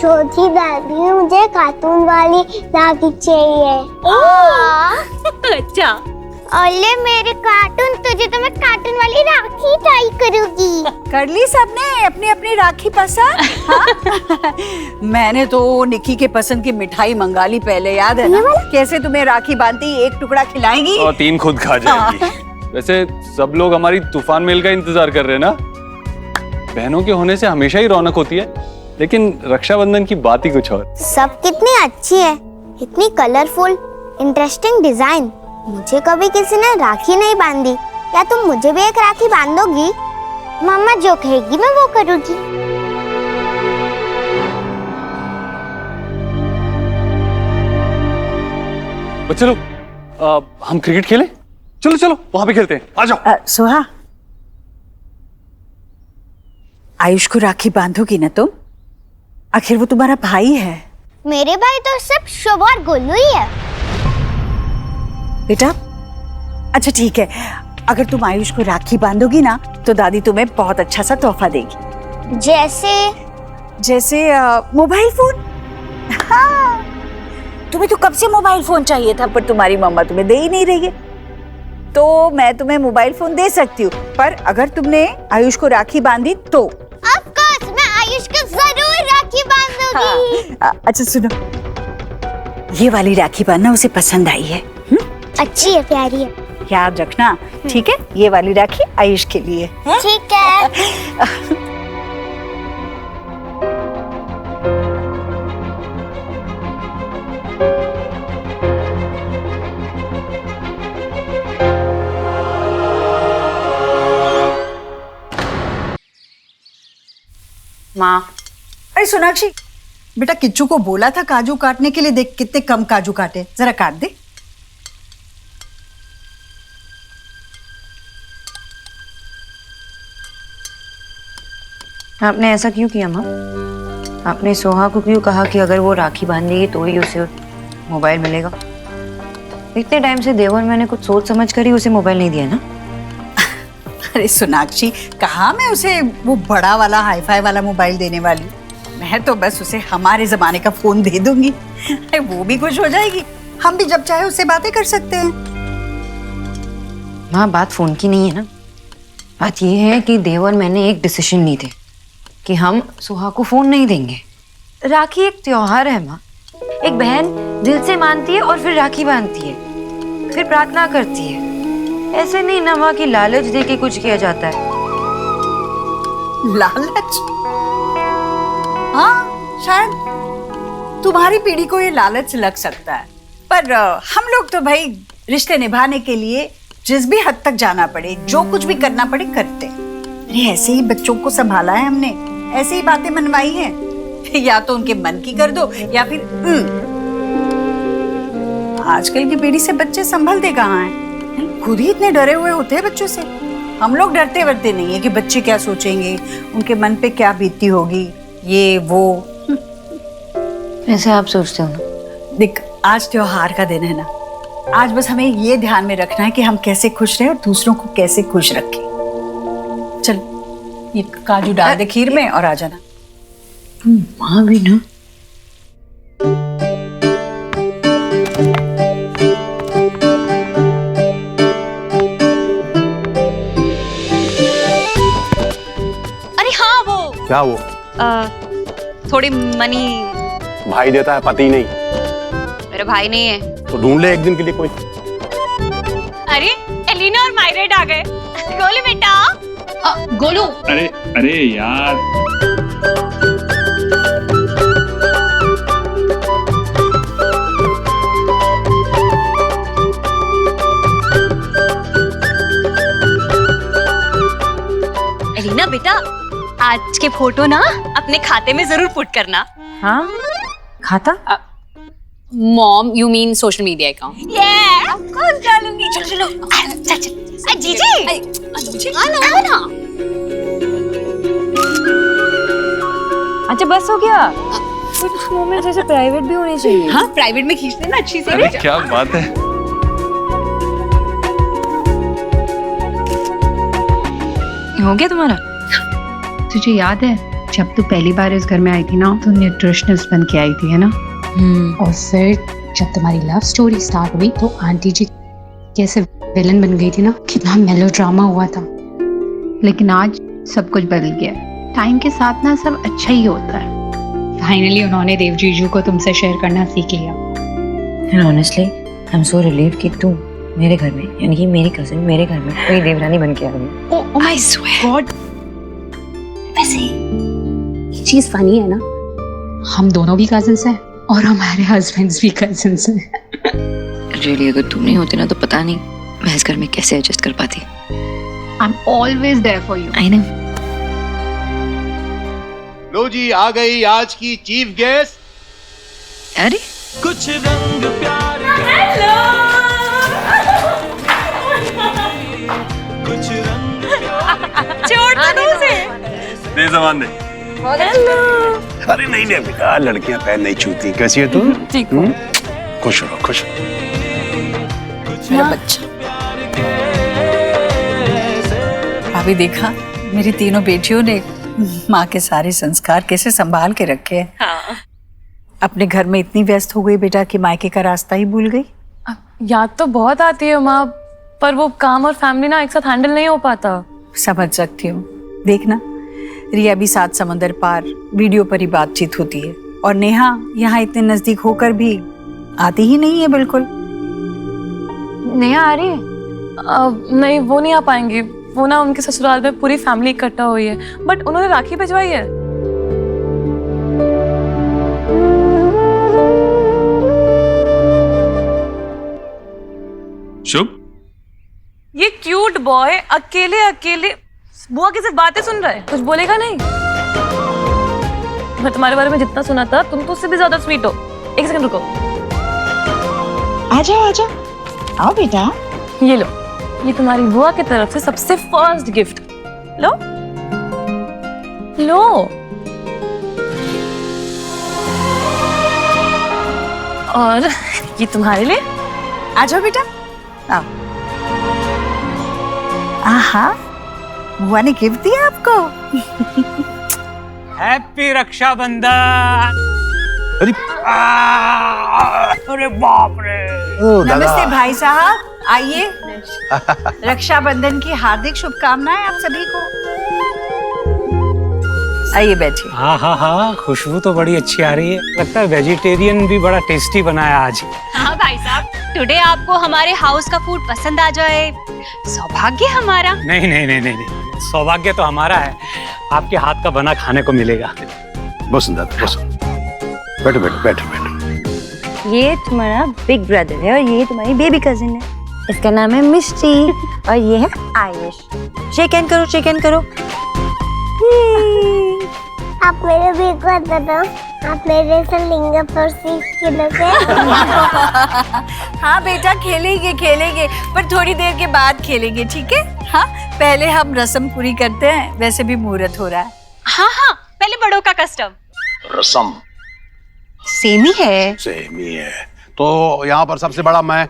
छोटी दादी, मुझे कार्टून वाली राखी चाहिए। अच्छा, ओले मेरे कार्टून, तुझे तो मैं कार्टून वाली राखी ट्राई करूंगी। कर ली सबने अपनी अपनी राखी पसंद? हाँ? मैंने तो निक्की के पसंद की मिठाई मंगा ली पहले, याद है ना? कैसे तुम्हें राखी बांधती, एक टुकड़ा खिलाएंगी और 3 खुद खा जाएंगी। वैसे सब लोग हमारी तूफान मेल का इंतजार कर रहे हैं ना। बहनों के होने से हमेशा ही रौनक होती है, लेकिन रक्षाबंधन की बात ही कुछ और। सब कितनी अच्छी है, इतनी कलरफुल, इंटरेस्टिंग डिजाइन। मुझे कभी किसी ने राखी नहीं बांधी, क्या तुम मुझे भी एक राखी बांधोगी? मम्मा जो कहेगी मैं वो करूंगी। चलो हम क्रिकेट खेलें? चलो चलो वहां पे खेलते हैं, आ जाओ। सुहा, आयुष को राखी बांधोगी ना तुम? आखिर वो तुम्हारा भाई है। मेरे भाई तो सिर्फ शुभ और गोलू ही है। बेटा अच्छा ठीक है, अगर तुम आयुष को राखी बांधोगी ना तो दादी तुम्हें बहुत अच्छा सा तोहफा देगी। जैसे मोबाइल फोन। हाँ, तुम्हें तो कब से मोबाइल फोन चाहिए था, पर तुम्हारी मम्मा तुम्हें दे ही नहीं रही है, तो मैं तुम्हें मोबाइल फोन दे सकती हूँ। पर अगर तुमने आयुष को राखी बांधी तो ऑफ कोर्स मैं आयुष को जरूर राखी बांधूंगी। हाँ। अच्छा सुनो, ये वाली राखी बांधना उसे पसंद आई है। अच्छी है, प्यारी है, याद रखना ठीक है? ये वाली राखी आयुष के लिए। ठीक है। माँ, अरे सोनाक्षी बेटा, किच्चू को बोला था काजू काटने के लिए, देख कितने कम काजू काटे, जरा काट दे। आपने ऐसा क्यों किया माँ? आपने सोहा को क्यों कहा कि अगर वो राखी बांधेगी तो ही उसे मोबाइल मिलेगा? इतने टाइम से देवर मैंने कुछ सोच समझ कर ही उसे मोबाइल नहीं दिया ना। अरे सोनाक्षी, कहा मैं उसे वो बड़ा वाला हाईफाई वाला मोबाइल देने वाली, मैं तो बस उसे हमारे जमाने का फोन दे दूंगी। अरे वो भी खुश हो जाएगी, हम भी जब चाहे उससे बातें कर सकते हैं। माँ बात फोन की नहीं है ना, बात ये है कि देवर मैंने एक डिसीजन ली थी कि हम सोहा को फोन नहीं देंगे। राखी एक त्योहार है माँ, एक बहन दिल से मानती है और फिर राखी बांधती है, फिर प्रार्थना करती है। ऐसे नहीं ना माँ कि लालच दे के कुछ किया जाता है। लालच? हाँ शायद तुम्हारी पीढ़ी को ये लालच लग सकता है, पर हम लोग तो भाई रिश्ते निभाने के लिए जिस भी हद तक जाना पड़े, जो कुछ भी करना पड़े करते। अरे ऐसे ही बच्चों को संभाला है हमने, ऐसे ही बातें मनवाई हैं। या तो उनके मन की कर दो या फिर आजकल की पीढ़ी से बच्चे संभलते कहाँ हैं? खुद ही इतने डरे हुए होते हैं बच्चों से। हम लोग डरते वरते नहीं है कि बच्चे क्या सोचेंगे, उनके मन पे क्या बीतती होगी, ये वो। ऐसे आप सोचते हो ना? देख, आज त्योहार का दिन है ना, आज बस हमें ये ध्यान में रखना है कि हम कैसे खुश रहें और दूसरों को कैसे खुश रखें। ये काजू डाल दे खीर में और आ जाना। माँ भी ना। अरे हाँ वो क्या वो? थोड़ी मनी। भाई देता है, पति नहीं। मेरा भाई नहीं है। तो ढूंढ ले एक दिन के लिए कोई। अरे एलिना और मायरेट आ गए। गोलू बेटा। गोलू। अरे अरे यार, एलिना बेटा, आज के फोटो ना अपने खाते में जरूर पुट करना। हाँ खाता? Mom you mean social media account? ये ऑफ कोर्स डालूंगी। चलो चलो चल चल। जीजी आओ ना। अच्छा बस हो गया। कुछ मोमेंट्स ऐसे प्राइवेट भी होने चाहिए। हाँ प्राइवेट में खींच लेना अच्छी से। अरे क्या बात है। हो गया तुम्हारा? तुझे याद है जब तू पहली बार इस घर में आई थी ना, तो न्यूट्रिशनिस्ट बन के आई थी, है ना? और फिर जब तुम्हारी लव स्टोरी स्टार्ट हुई तो आंटी जी कैसे विलन बन गई थी ना, कितना मेलोड्रामा हुआ था। लेकिन आज सब कुछ बदल गया। टाइम के साथ ना सब अच्छा ही होता है। फाइनली उन्होंने देव जीजू को तुमसे शेयर करना सीख लिया। And honestly, I'm so relieved कि तू मेरे घर में, यानी कि मेरी कजिन मेरे घर में कोई देवरानी बन के आ गई। Oh my God। वैसे ये चीज फनी है ना, हम दोनों भी कजिन्स हैं और हमारे हस्बैंड्स भी कजिन्स हैं। Really, अगर तुम नहीं होती ना तो पता नहीं मैं इस घर में कैसे एडजस्ट कर पाती। I'm always there for you. I know। लो जी, आ गई आज की चीफ गेस्ट। अरे कुछ रंग प्यार कुछ रंग छोड़ दो उसे। दे जबान दे। अरे नहीं नहीं बेटा, लड़कियां पैर नहीं छूती। कैसी है तू? ठीक हूँ। खुश रहो खुश रहो। मेरा बच्चा। अभी देखा मेरी तीनों बेटियों ने माँ के सारे संस्कार कैसे संभाल के रखे हैं। हाँ। अपने घर में इतनी व्यस्त हो गई बेटा कि मायके का रास्ता ही भूल गई। याद तो बहुत आती है माँ, पर वो काम और फैमिली ना एक साथ हैंडल नहीं हो पाता। समझ सकती हूँ। देखना रिया भी 7 समंदर पार वीडियो पर ही बातचीत होती है, और नेहा यहाँ इतने नजदीक होकर भी आती ही नहीं है बिल्कुल। नेहा आ रही है? नहीं वो नहीं आ पाएंगी। वो ना उनके ससुराल में पूरी फैमिली इकट्ठा हुई है, बट उन्होंने राखी भिजवाई है। शुभ, ये क्यूट बॉय अकेले अकेले बुआ की सिर्फ बातें सुन रहा है, कुछ बोलेगा नहीं। मैं तुम्हारे बारे में जितना सुना था, तुम तो उससे भी ज्यादा स्वीट हो। एक सेकंड रुको। आ जाओ आओ बेटा। ये लो, ये तुम्हारी बुआ की तरफ से सबसे फर्स्ट गिफ्ट। लो लो। और ये तुम्हारे लिए। आ जाओ बेटा आओ। आहा, बुआ ने गिफ्ट दिया आपको। हैप्पी रक्षाबंधन। अरे अरे बाप रे। नमस्ते भाई साहब, आइए। रक्षाबंधन की हार्दिक शुभकामनाएं आप सभी को। आइए बैठिए। हाँ, खुशबू तो बड़ी अच्छी आ रही है। लगता है वेजिटेरियन भी बड़ा टेस्टी बनाया आज। हाँ भाई साहब, टुडे आपको हमारे हाउस का फूड पसंद आ जाए, सौभाग्य हमारा। नहीं, सौभाग्य तो हमारा है। आपके हाथ का बना खाने को मिलेगा। बस दादा बस। बैठो। ये तुम्हारा बिग ब्रदर है और ये तुम्हारी बेबी कजिन है। इसका नाम है मिष्टी और ये है आयुष। शेक हैंड करो। आप मेरे भी एक बात बताओ, आप मेरे से लिंगा पर खेलोगे? हाँ बेटा खेलेंगे, पर थोड़ी देर के बाद खेलेंगे, ठीक है? हाँ, पहले हम रस्म पूरी करते हैं, वैसे भी मुहूर्त हो रहा है। हाँ, पहले बड़ों का कस्टम। रसम सेम ही है। तो यहाँ पर सबसे बड़ा मैं।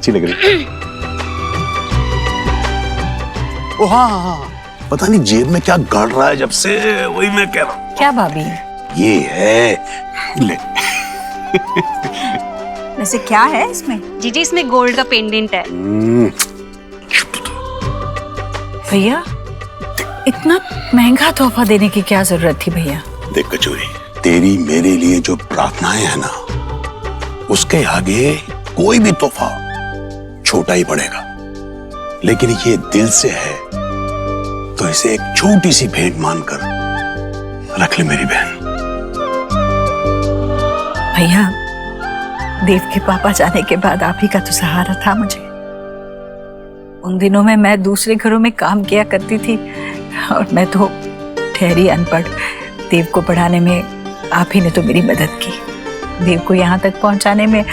अच्छी लग रही। ओ हाँ हाँ हाँ, पता नहीं जेब में क्या गड़ रहा है जब से, वही मैं कह रहा हूँ। क्या भाभी? ये है ले। वैसे क्या है इसमें? जीजी इसमें गोल्ड का पेंडेंट है। भैया इतना महंगा तोहफा देने की क्या जरूरत थी भैया? देख कचोरी, तेरी मेरे लिए जो प्रार्थनाएं है ना, उसके आगे कोई भी तोहफा छोटा ही पड़ेगा, लेकिन ये दिल से है तो इसे एक छोटी सी भेंट मानकर रख ले मेरी बहन। भैया देव के पापा जाने के बाद आप ही का तो सहारा था मुझे। उन दिनों में मैं दूसरे घरों में काम किया करती थी और मैं तो ठहरी अनपढ़। देव को पढ़ाने में आप ही ने तो मेरी मदद की। देव को यहाँ तक पहुँचाने में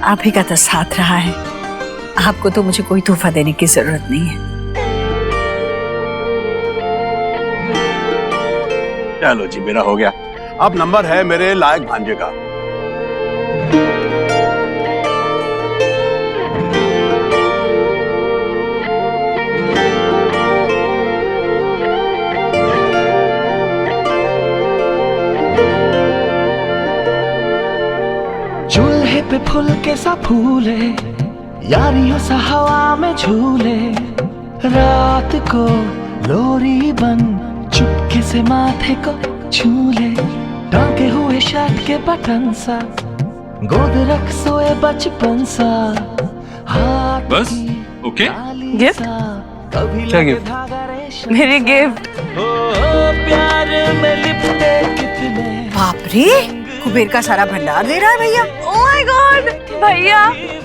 आप ही का तो साथ रहा है। आपको तो मुझे कोई तोहफा देने की जरूरत नहीं है। चलो जी, मेरा हो गया। अब नंबर है मेरे लायक भांजे का। चूल्हे पे फूल के सा फूले, यारियों सा हवा में झूले, रात को लोरी बन चुपके से माथे को छूले, टांके हुए शर्ट के बटन सा, गोद रख सोए बचपन सा, हाथ बस ओके। गिफ्ट? क्या गिफ्ट? मेरी गिफ्ट। प्यार में लिपटे कितने। बाप रे, कुबेर का सारा भंडार दे रहा है भैया। ओह माय गॉड भैया,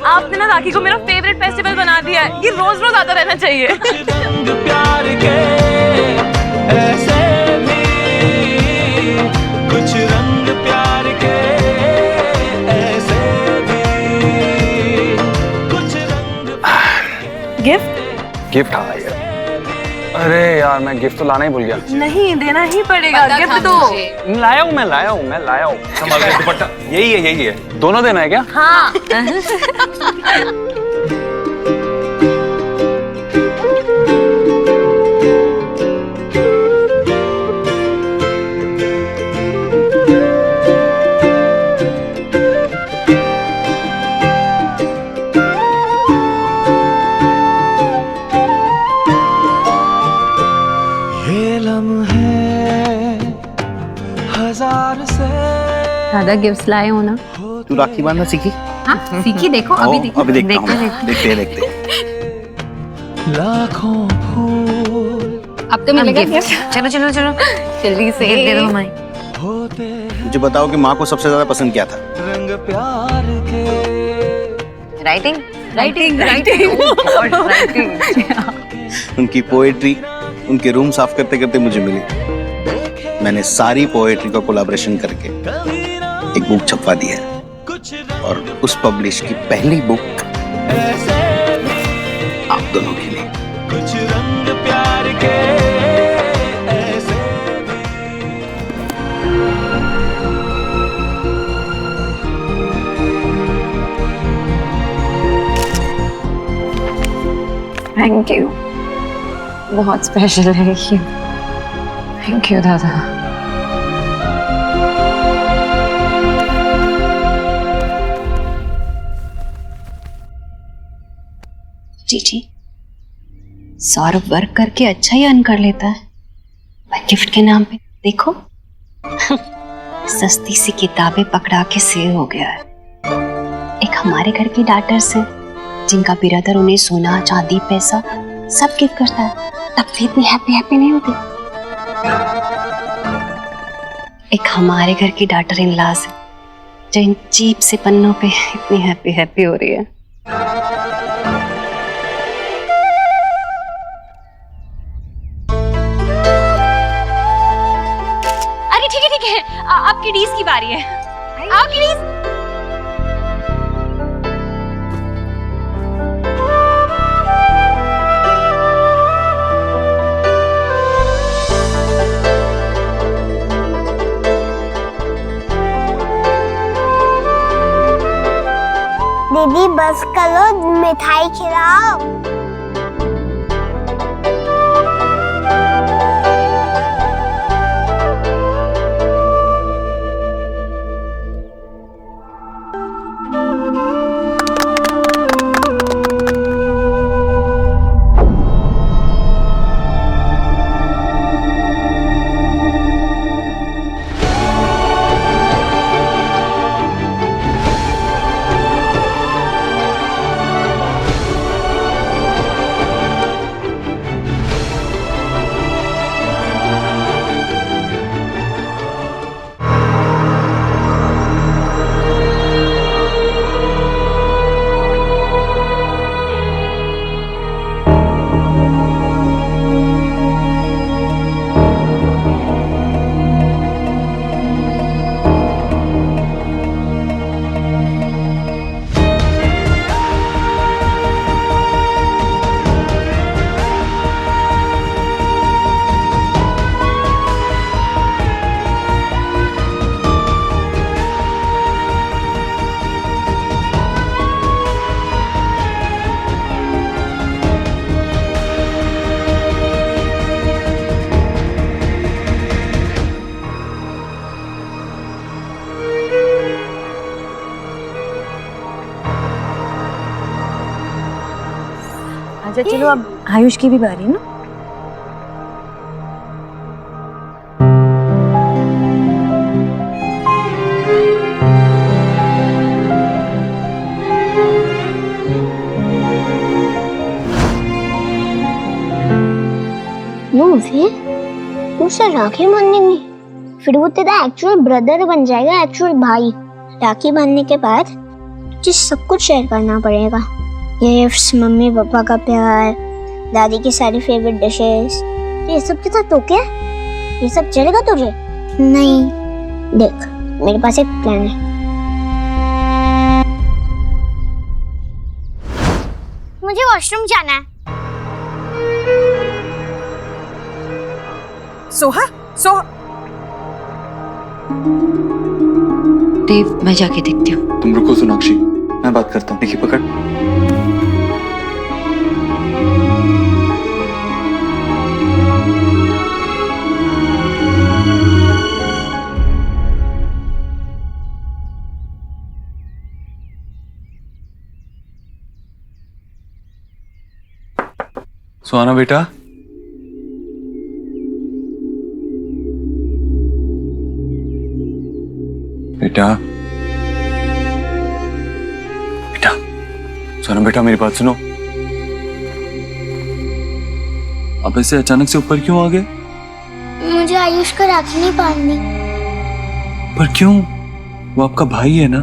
आपने ना राखी को मेरा फेवरेट फेस्टिवल बना दिया है। ये रोज रोज आता रहना चाहिए। रंग प्यार के ऐसे भी, कुछ रंग प्यार के ऐसे भी, कुछ रंग। गिफ्ट? गिफ्ट हाँ यार। अरे यार मैं गिफ्ट तो लाना ही भूल गया। नहीं, देना ही पड़ेगा गिफ्ट तो। लाया हूँ संभाल के दुपट्टा। यही है। दोनों देना है क्या? हाँ। दादा गिफ्ट्स लाए हो ना? तू राखी बांधना सीखी? हाँ सीखी, देखो अभी देखो। अभी देखता देखते हूँ। देखते लाखों फूल। अब तो मिलेगा गिफ्ट। चलो जल्दी से गिफ्ट दे दो हमारी। मुझे बताओ कि माँ को सबसे ज्यादा पसंद क्या था? रंग प्यार के। राइटिंग। उनकी पोएट्री उनके रूम साफ करते करते मुझे मिली। मैंने सारी पोएट्री का कोलैबोरेशन करके एक बुक छपवा दी है और उस पब्लिश की पहली बुक आप दोनों के लिए। कुछ रंग प्यार के ऐसे थैंक यू, बहुत स्पेशल है ये। थैंक यू दादा। जीजी, सौरभ वर्क करके अच्छा ही अर्न कर लेता है। मैं गिफ्ट के नाम पे देखो सस्ती सी किताबें पकड़ा के सेव हो गया है। एक हमारे घर की डॉटर्स है जिनका बिरादर उन्हें सोना चांदी पैसा सब गिफ्ट करता है, तब भी इतनी हैप्पी नहीं होती। एक हमारे घर की डॉटर इन लॉज है जो इन चीप से पन्नों पे इतनी हैप्पी हो रही है। अरे ठीक है, आपकी डीज की बारी है। आपकी डीज। दीदी बस करो, मिठाई खिलाओ। अच्छा चलो अब आयुष की भी बारी ना। मुझसे राखी बांधेंगी, फिर वो तेरा एक्चुअल ब्रदर बन जाएगा, एक्चुअल भाई। राखी बांधने के बाद तुझे सब कुछ शेयर करना पड़ेगा, गिफ्ट्स, मम्मी पापा का प्यार, दादी की सारी फेवरेट डिशेस। ये सब के साथ ओके? ये सब चलेगा तुझे? नहीं, देख मेरे पास एक प्लान है। मुझे वॉशरूम जाना है। सोहा, सोहा। देव, मैं जाके देखती हूँ। तुम रुको सोनाक्षी, मैं बात करता हूँ। देखिए पकड़। सुहाना बेटा, बेटा बेटा, सोना बेटा मेरी बात सुनो। आप ऐसे अचानक से ऊपर क्यों आ गए? मुझे आयुष को राखी नहीं बांधनी। पर क्यों? वो आपका भाई है ना,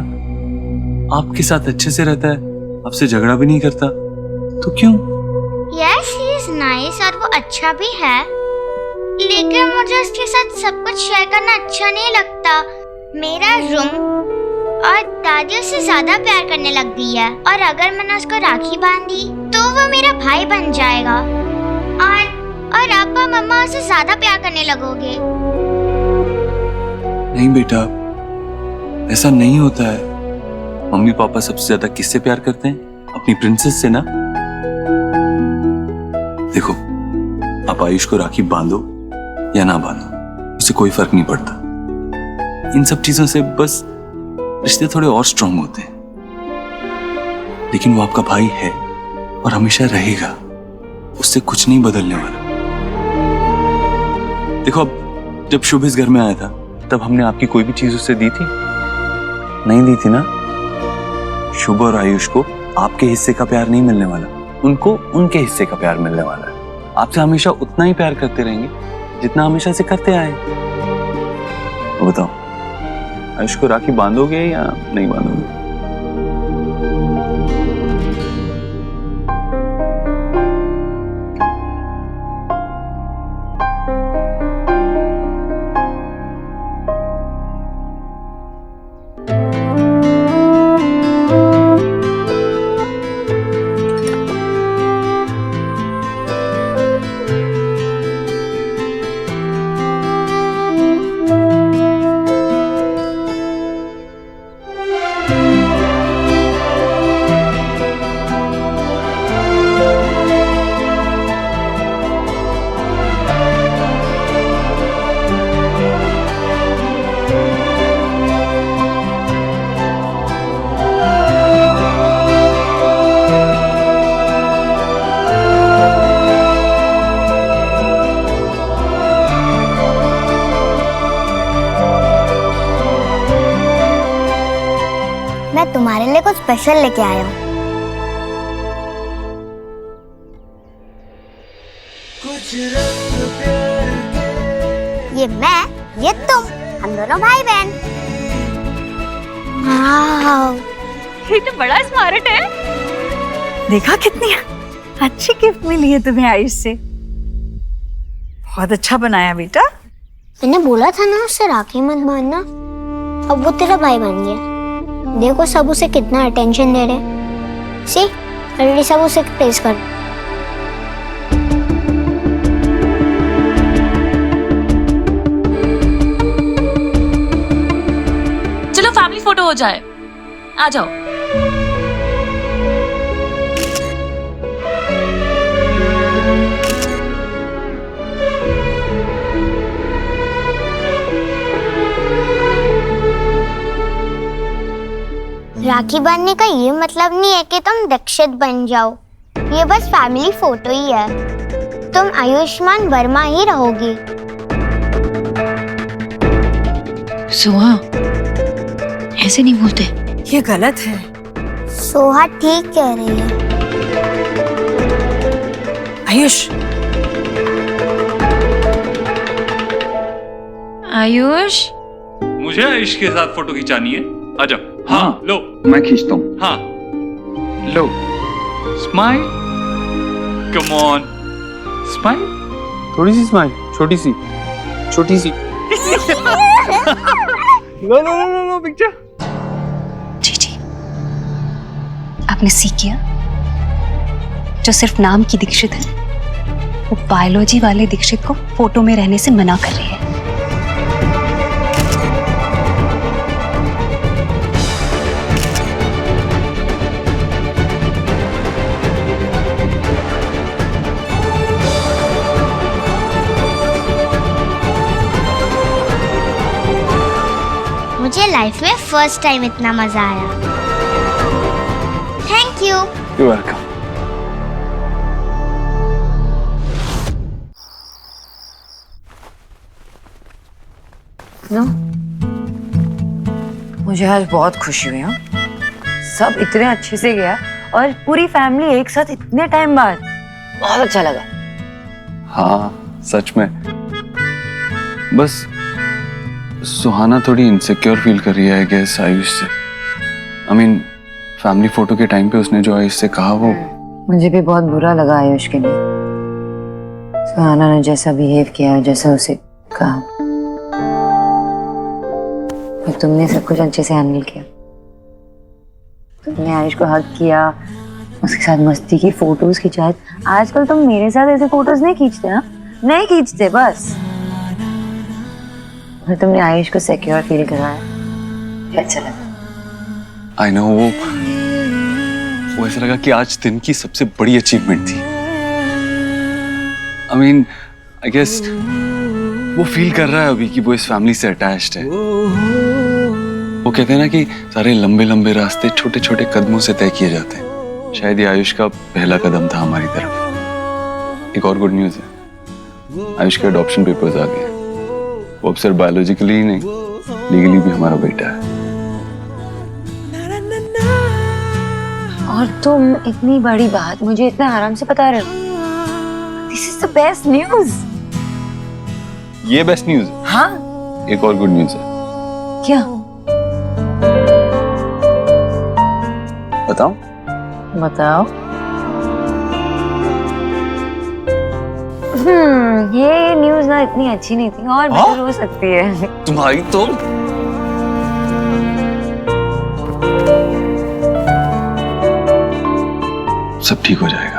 आपके साथ अच्छे से रहता है, आपसे झगड़ा भी नहीं करता, तो क्यों? यस, ही इज नाइस और वो अच्छा भी है, लेकिन मुझे उसके साथ सब कुछ शेयर करना अच्छा नहीं लगता। मेरा रूम और दादी उससे ज्यादा प्यार करने लग गई है, और अगर मैंने उसको राखी बांधी तो वो मेरा भाई बन जाएगा, और पापा मम्मा उसे ज्यादा प्यार करने लगोगे। नहीं बेटा, ऐसा नहीं होता है। मम्मी पापा सबसे ज्यादा किससे प्यार करते हैं? अपनी प्रिंसेस से ना। देखो, आप आयुष को राखी बांधो या ना बांधो, उससे कोई फर्क नहीं पड़ता। इन सब चीजों से बस रिश्ते थोड़े और स्ट्रांग होते हैं, लेकिन वो आपका भाई है और हमेशा रहेगा, उससे कुछ नहीं बदलने वाला। देखो, अब जब शुभ इस घर में आया था तब हमने आपकी कोई भी चीज उससे दी थी? नहीं दी थी ना। शुभ और आयुष को आपके हिस्से का प्यार नहीं मिलने वाला, उनको उनके हिस्से का प्यार मिलने वाला है। आपसे हमेशा उतना ही प्यार करते रहेंगे जितना हमेशा से करते आए। तो बताओ, आयुष को राखी बांधोगे या नहीं बांधोगे? तुम्हारे लिए कुछ स्पेशल लेके आया हूँ। ये मैं, ये तुम, हम दोनों भाई बहन। ये तो बड़ा स्मार्ट है। देखा कितनी अच्छी गिफ्ट मिली है तुम्हें आयुष से। बहुत अच्छा बनाया बेटा। मैंने बोला था ना उससे राखी मत बांधना, अब वो तेरा भाई बन गया। देखो सब उसे कितना अटेंशन दे रहे। सी ऑलरेडी सब उसे टेस्ट कर। चलो फैमिली फोटो हो जाए, आ जाओ। राखी बांधने का ये मतलब नहीं है कि तुम दीक्षित बन जाओ। ये बस फैमिली फोटो ही है। तुम आयुष्मान वर्मा ही रहोगी। सोहा, ऐसे नहीं बोलते। ये गलत है। सोहा ठीक कह रही है। आयुष, आयुष, मुझे आयुष के साथ फोटो खिंचानी है। आ जाओ। हाँ, लो मैं खींचता हूँ। हाँ, लो, स्माइल, कम ऑन, स्माइल। थोड़ी सी स्माइल, छोटी सी, छोटी सी। लो लो लो लो पिक्चर। जी, आपने सीख किया? जो सिर्फ नाम की दीक्षित है, वो बायोलॉजी वाले दीक्षित को फोटो में रहने से मना कर रही है। मुझे लाइफ में फर्स्ट टाइम इतना मजा आया। Thank you. You welcome. No, मुझे आज बहुत खुशी हुई। सब इतने अच्छे से गया और पूरी फैमिली एक साथ इतने टाइम बाद, बहुत अच्छा लगा। हाँ सच में। बस सुहाना थोड़ी इनसिक्योर फील कर रही है आई गेस आयुष से। आई मीन फैमिली फोटो के टाइम पे उसने जो आयुष से कहा वो मुझे भी बहुत बुरा लगा आयुष के लिए। सुहाना ने जैसा बिहेव किया, जैसा उसे कहा, और तुमने सब कुछ अच्छे से हैंडल किया। तुमने आयुष को हग किया, उसके साथ मस्ती की, फोटोज खिंचाए। आजकल तुम मेरे साथ ऐसे फोटोज नहीं खींचते ना, नहीं खींचते बस। और तुमने आयुष को सिक्योर फील कराया, अच्छा लगा। आई नो, वो ऐसा लगा कि आज दिन की सबसे बड़ी अचीवमेंट थी। आई मीन आई गेस वो फील कर रहा है अभी कि वो इस फैमिली से अटैच्ड है। वो कहते हैं ना कि सारे लंबे लंबे रास्ते छोटे छोटे कदमों से तय किए जाते हैं। शायद ये आयुष का पहला कदम था हमारी तरफ। एक और गुड न्यूज है, आयुष के अडॉप्शन पेपर्स आ गए। वो अब सिर्फ बायोलॉजिकली ही नहीं, लीगली भी हमारा बेटा है। और तुम इतनी बड़ी बात मुझे इतने आराम से बता रहे हो। This is the best news. ये बेस्ट न्यूज है। हाँ, एक और गुड न्यूज है। क्या? बताओ बताओ। ये न्यूज ना इतनी अच्छी नहीं थी, और बेटर हो सकती है। तुम्हारी तो सब ठीक हो जाएगा।